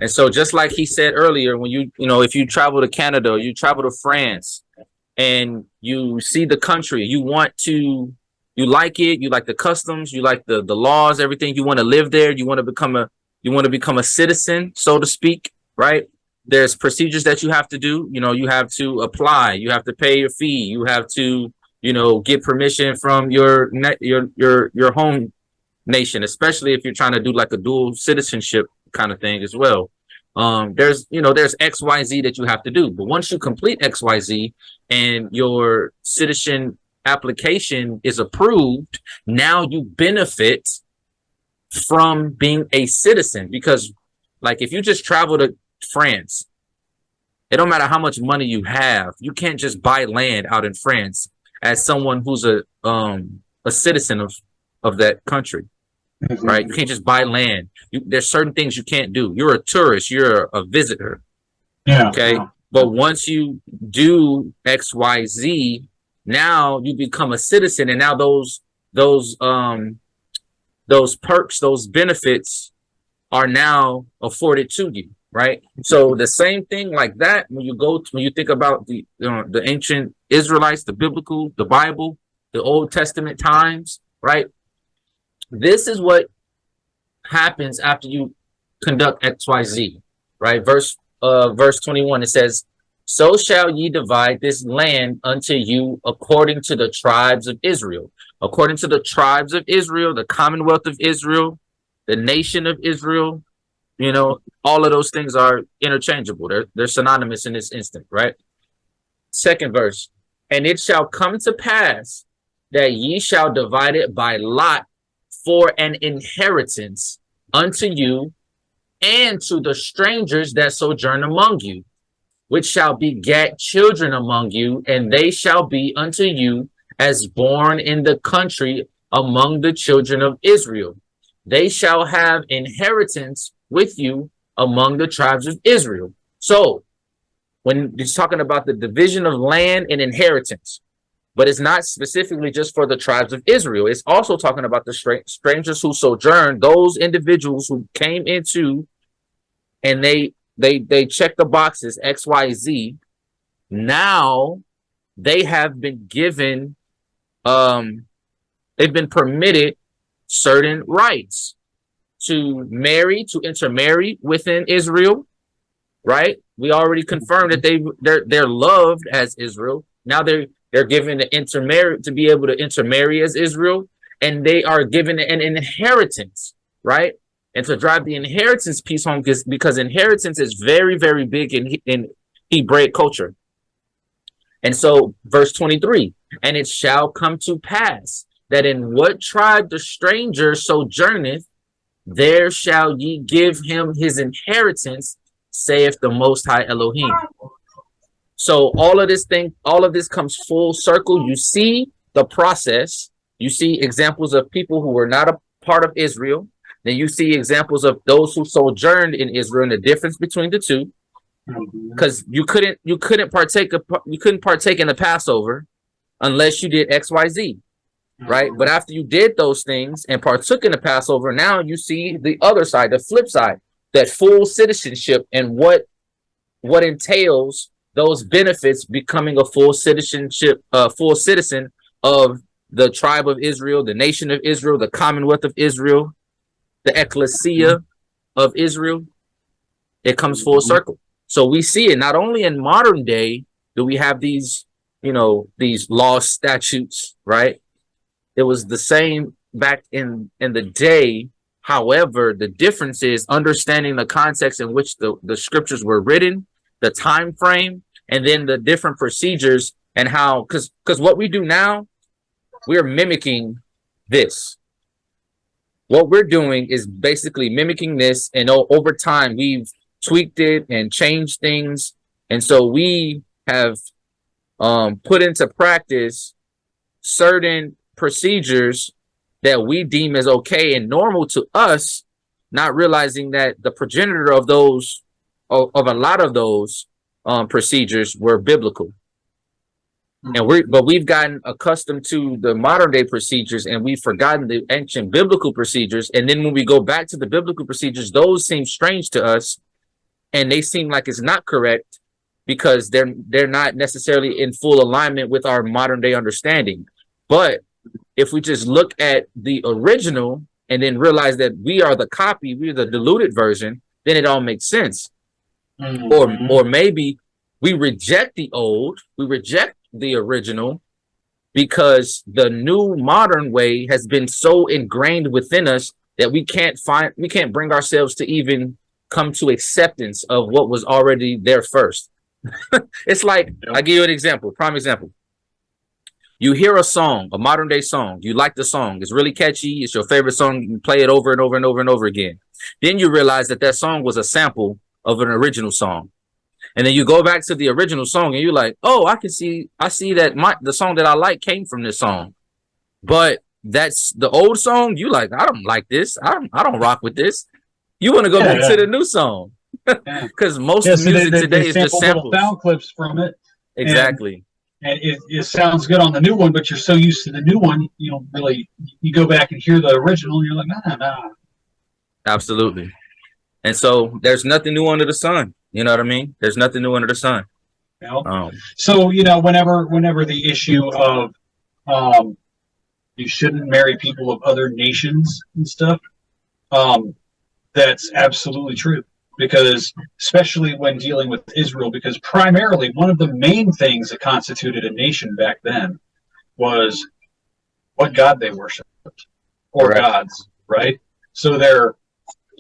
And so, just like he said earlier, when if you travel to Canada, or you travel to France, and you see the country, you like it, you like the customs, you like the laws, everything. You want to live there. You want to become a citizen, so to speak, right? There's procedures that you have to do. You have to apply. You have to pay your fee. You have to get permission from your home nation, especially if you're trying to do like a dual citizenship kind of thing as well. There's XYZ that you have to do. But once you complete XYZ and your citizen application is approved, now you benefit from being a citizen. Because like, if you just travel to France, it don't matter how much money you have, you can't just buy land out in France as someone who's a citizen of that country, right? You can't just buy land. There's certain things you can't do. You're a tourist. You're a visitor. Yeah. Okay. Yeah. But once you do XYZ, now you become a citizen, and now those perks, those benefits are now afforded to you, right? So the same thing like that, when you think about the ancient Israelites, the biblical, the Bible, the Old Testament times, right? This is what happens after you conduct XYZ, right? Verse verse 21. It says, "So shall ye divide this land unto you according to the tribes of Israel." According to the tribes of Israel, the Commonwealth of Israel, the nation of Israel, all of those things are interchangeable. They're synonymous in this instant, right? Second verse, "And it shall come to pass that ye shall divide it by lot for an inheritance unto you and to the strangers that sojourn among you, which shall beget children among you, and they shall be unto you as born in the country among the children of Israel. They shall have inheritance with you among the tribes of Israel." So when he's talking about the division of land and inheritance, but it's not specifically just for the tribes of Israel. It's also talking about the strangers who sojourn, those individuals who came into and they check the boxes XYZ. Now they have been given, they've been permitted certain rights to marry, to intermarry within Israel, right? We already confirmed that they're loved as Israel. Now they're given to be able to intermarry as Israel, and they are given an inheritance, right? And to drive the inheritance piece home, because inheritance is very, very big in Hebraic culture. And so verse 23, "And it shall come to pass that in what tribe the stranger sojourneth, there shall ye give him his inheritance, saith the Most High Elohim." So all of this comes full circle. You see the process. You see examples of people who were not a part of Israel. Then you see examples of those who sojourned in Israel and the difference between the two. Because you couldn't partake in the Passover unless you did XYZ, right? But after you did those things and partook in the Passover, now you see the other side, the flip side, that full citizenship and what entails those benefits, becoming a full citizen of the tribe of Israel, the nation of Israel, the Commonwealth of Israel, the ecclesia of Israel. It comes full circle. So we see it not only in modern day do we have these laws, statutes, right? It was the same back in the day. However, the difference is understanding the context in which the scriptures were written, the time frame, and then the different procedures and how, because what we do now, we're mimicking this. What we're doing is basically mimicking this, and over time we've tweaked it and changed things, and so we have put into practice certain procedures that we deem as okay and normal to us, not realizing that the progenitor of those of a lot of those procedures were biblical. And we've gotten accustomed to the modern day procedures, and we've forgotten the ancient biblical procedures. And then when we go back to the biblical procedures, those seem strange to us, and they seem like it's not correct because they're not necessarily in full alignment with our modern day understanding. But if we just look at the original and then realize that we are the copy, we're the diluted version, then it all makes sense. Or maybe we reject the old, we reject the original because the new modern way has been so ingrained within us that we can't bring ourselves to even come to acceptance of what was already there first. It's like, I'll give you an example, prime example. You hear a song, a modern day song, you like the song, it's really catchy, it's your favorite song, you play it over and over and over and over again. Then you realize that song was a sample of an original song. And then you go back to the original song and you're like, oh, I see that the song that I like came from this song. But that's the old song. You like, I don't like this. I don't rock with this. You want to go back to the new song. Because most music today is just samples. Sound clips from it. Exactly. And it sounds good on the new one, but you're so used to the new one, you don't really, you go back and hear the original and you're like, nah. Absolutely. And so there's nothing new under the sun. You know what I mean? There's nothing new under the sun. So, whenever the issue of you shouldn't marry people of other nations and stuff, that's absolutely true. because especially when dealing with Israel, because primarily one of the main things that constituted a nation back then was what God they worshiped or Correct. gods, right? So their,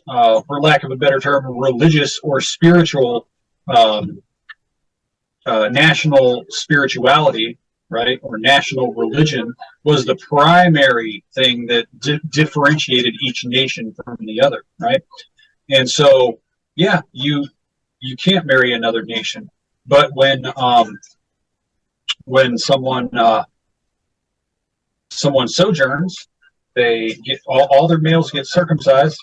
for lack of a better term, religious or spiritual national spirituality, right, or national religion was the primary thing that differentiated each nation from the other, right? And so, yeah, you can't marry another nation, but when someone sojourns, they get all their males get circumcised,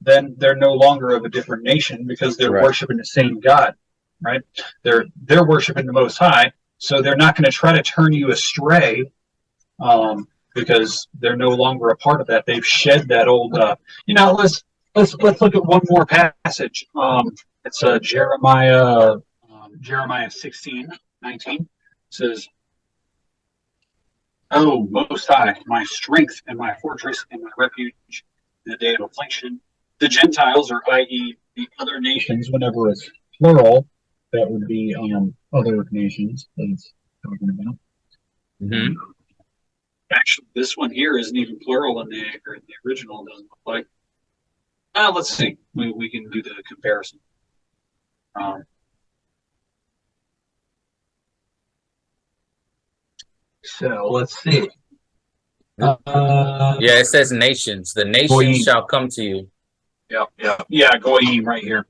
then they're no longer of a different nation because they're Right. worshiping the same God, right? They're worshiping the Most High, so they're not going to try to turn you astray, because they're no longer a part of that. They've shed that old. Let's look at one more passage. It's Jeremiah 16:19. It says, "Oh, Most High, my strength and my fortress and my refuge in the day of affliction." The Gentiles, or i.e., the other nations, whenever it's plural, that would be other nations that it's talking about. Mm-hmm. Actually, this one here isn't even plural in the original. It doesn't look like. Let's see. We can do the comparison. So let's see. Yeah, it says nations. The nations Goyim. shall come to you. Yeah. Goyim, right here.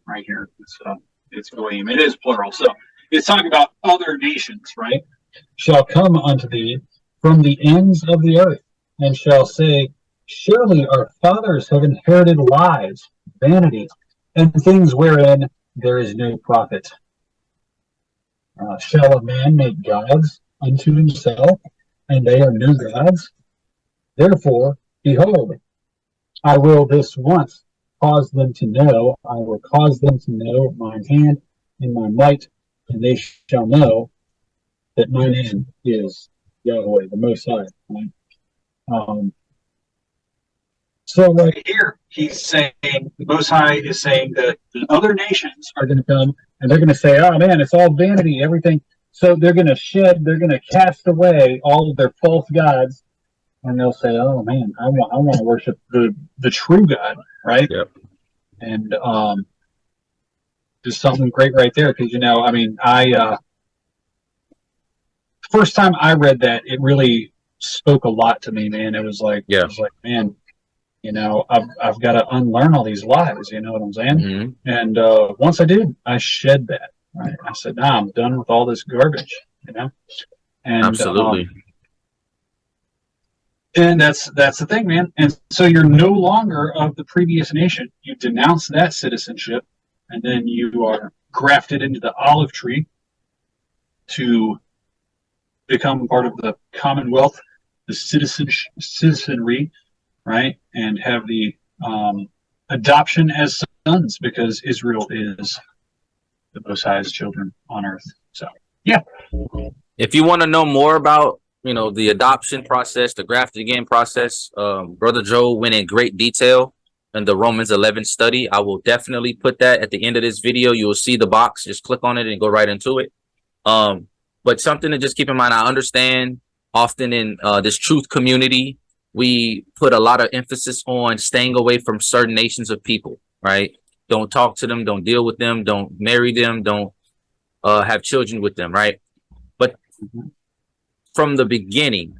It's Goyim. It is plural. So it's talking about other nations, right? Shall come unto thee from the ends of the earth, and shall say, surely our fathers have inherited lies, vanity, and things wherein there is no profit. Shall a man make gods unto himself, and they are no gods? Therefore, behold, I will this once cause them to know, I will cause them to know mine hand and my might, and they shall know that my name is Yahweh, the Most High. Right? So right here, he's saying, the Most High is saying that the other nations are going to come, and they're going to say, oh man, it's all vanity, everything. So they're going to cast away all of their false gods, and they'll say, oh man, I want to worship the true God, right? Yep. And there's something great right there, because first time I read that, it really spoke a lot to me, man. It was like, man, I've got to unlearn all these lies. You know what I'm saying? Mm-hmm. And once I did, I shed that. Right? I said, nah, I'm done with all this garbage. And Absolutely. And that's the thing, man. And so you're no longer of the previous nation. You denounce that citizenship, and then you are grafted into the olive tree to become part of the Commonwealth, the citizenry, right? And have the adoption as sons, because Israel is the Most High's children on earth. So, yeah. If you want to know more about, the adoption process, the grafting in process, Brother Joe went in great detail in the Romans 11 study. I will definitely put that at the end of this video. You will see the box. Just click on it and go right into it. But something to just keep in mind, I understand often in this truth community, we put a lot of emphasis on staying away from certain nations of people, right? Don't talk to them, don't deal with them, don't marry them, don't have children with them, right? But from the beginning,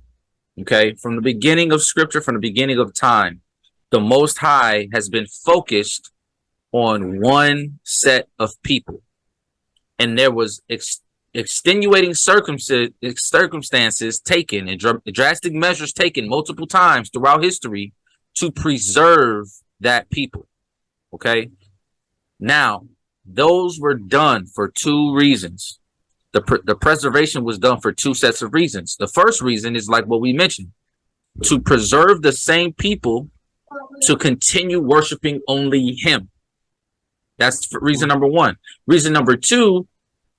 okay, from the beginning of scripture, from the beginning of time, the Most High has been focused on one set of people. And there was extenuating circumstances taken and drastic measures taken multiple times throughout history to preserve that people. Okay. Now, those were done for two reasons. The preservation was done for two sets of reasons. The first reason is like what we mentioned, to preserve the same people to continue worshiping only him. That's reason number one. Reason number two,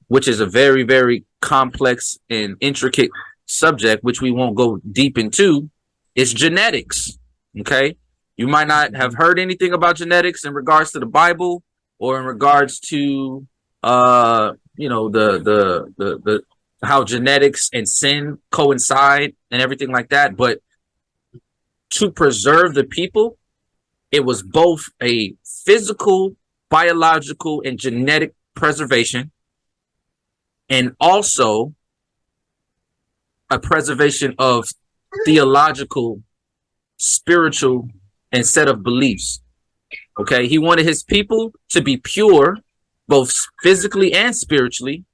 which is a very, very complex and intricate subject, which we won't go deep into, is genetics. Okay. You might not have heard anything about genetics in regards to the Bible, or in regards to the how genetics and sin coincide and everything like that. But to preserve the people, it was both a physical, biological, and genetic preservation, and also a preservation of theological, spiritual, and set of beliefs. Okay, he wanted his people to be pure, both physically and spiritually,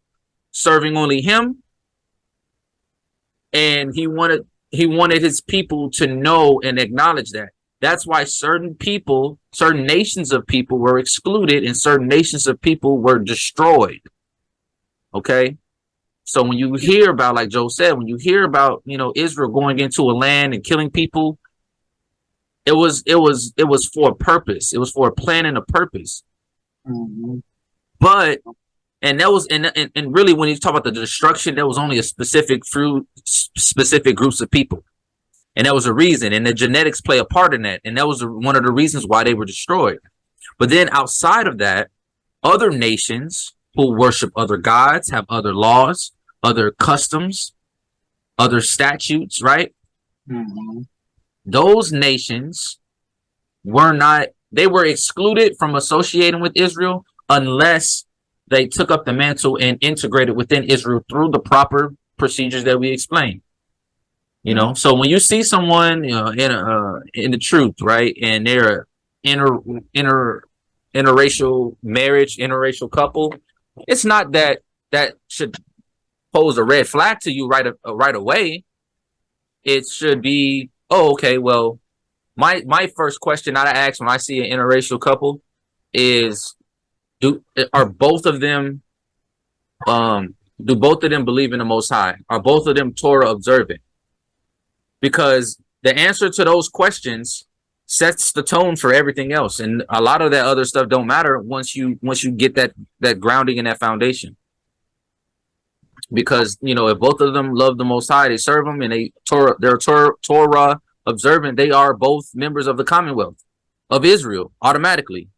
serving only him. And he wanted his people to know and acknowledge that. That's why certain people, certain nations of people were excluded, and certain nations of people were destroyed. Okay, so when you hear about, like Joe said, when you hear about, Israel going into a land and killing people, it was for a purpose. It was for a plan and a purpose. Mm-hmm. But and that was and really, when you talk about the destruction, there was only a specific groups of people, and that was a reason. And the genetics play a part in that, and that was one of the reasons why they were destroyed. But then outside of that, other nations who worship other gods, have other laws, other customs, other statutes, right? Mm-hmm. Those nations they were excluded from associating with Israel unless they took up the mantle and integrated within Israel through the proper procedures that we explained. So when you see someone, in the truth, right, and they're interracial marriage, interracial couple, it's not that should pose a red flag to you right away. It should be, oh, okay, well, my first question I ask when I see an interracial couple is, do both of them believe in the Most High? Are both of them Torah observant? Because the answer to those questions sets the tone for everything else, and a lot of that other stuff don't matter once you get that grounding in that foundation. Because if both of them love the Most High, they serve him, and they're Torah observant, they are both members of the Commonwealth of Israel automatically.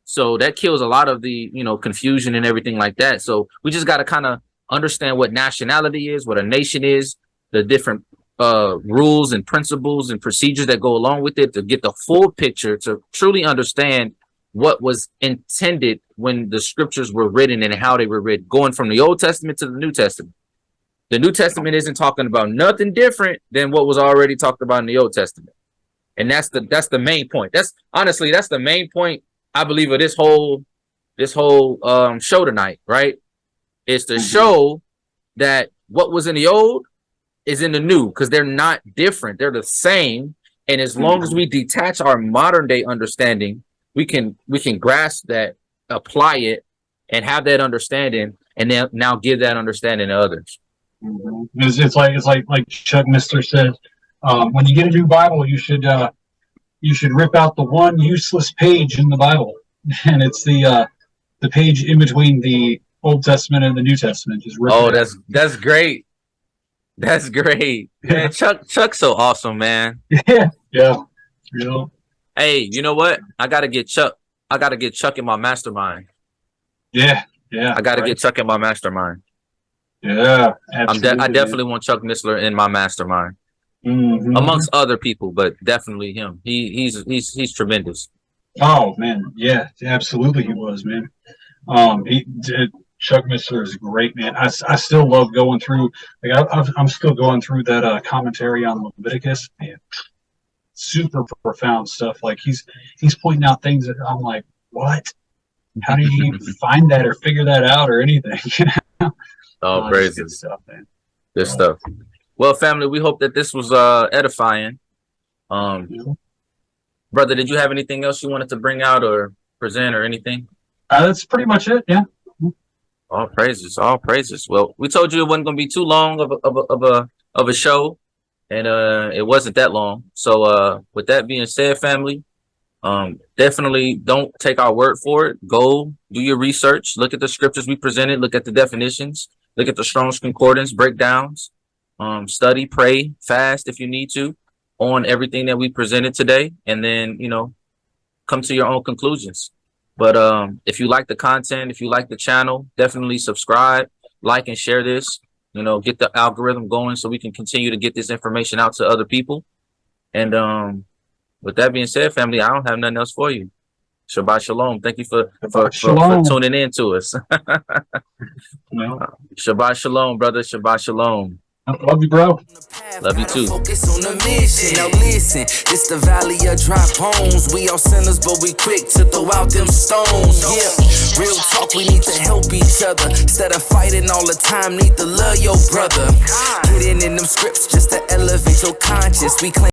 So that kills a lot of the confusion and everything like that. So we just got to kind of understand what nationality is, what a nation is, the different rules and principles and procedures that go along with it, to get the full picture, to truly understand what was intended when the scriptures were written and how they were written, going from the Old Testament to the New Testament. The New Testament isn't talking about nothing different than what was already talked about in the Old Testament. And that's the main point. That's the main point, I believe, of this whole show tonight, right? Is to show that what was in the old is in the new, because they're not different. They're the same. And as long as we detach our modern day understanding, we can grasp that, apply it, and have that understanding, and then now give that understanding to others. Mm-hmm. It's like Chuck Mister said, when you get a new Bible, you should rip out the one useless page in the Bible, and it's the page in between the Old Testament and the New Testament. Just rip it out. That's great. That's great. Man, Chuck's so awesome, man. Yeah. Hey, you know what? I gotta get Chuck in my mastermind. Yeah. I gotta get Chuck in my mastermind. Yeah, absolutely. I definitely want Chuck Missler in my mastermind, amongst other people, but definitely him. He's tremendous. Oh man, yeah, absolutely, he was, man. Chuck Missler is great, man. I still love going through. I'm still going through that commentary on Leviticus. Man, super profound stuff. Like he's pointing out things that I'm like, what? How did you even find that or figure that out or anything? Oh, praises. Good stuff, man. Good stuff. Well, family, we hope that this was edifying. Brother, did you have anything else you wanted to bring out or present or anything? That's pretty much it. Yeah. All praises. All praises. Well, we told you it wasn't going to be too long of a show, and it wasn't that long. So with that being said, family, definitely don't take our word for it. Go do your research. Look at the scriptures we presented. Look at the definitions. Look at the Strong's Concordance breakdowns. Study, pray, fast if you need to on everything that we presented today, and then come to your own conclusions. But if you like the content, if you like the channel, definitely subscribe, like, and share this. You know, get the algorithm going so we can continue to get this information out to other people. And with that being said, family, I don't have nothing else for you. Shabbat shalom. Thank you for tuning in to us. Shabbat shalom, brother. Shabbat shalom. Love you, bro. Love you too. Focus on the mission. Now listen, this the valley of dry bones. We all sinners, but we quick to throw out them stones. Yeah, real talk, we need to help each other. Instead of fighting all the time, need to love your brother. Getting in them scripts just to elevate your conscience. We claim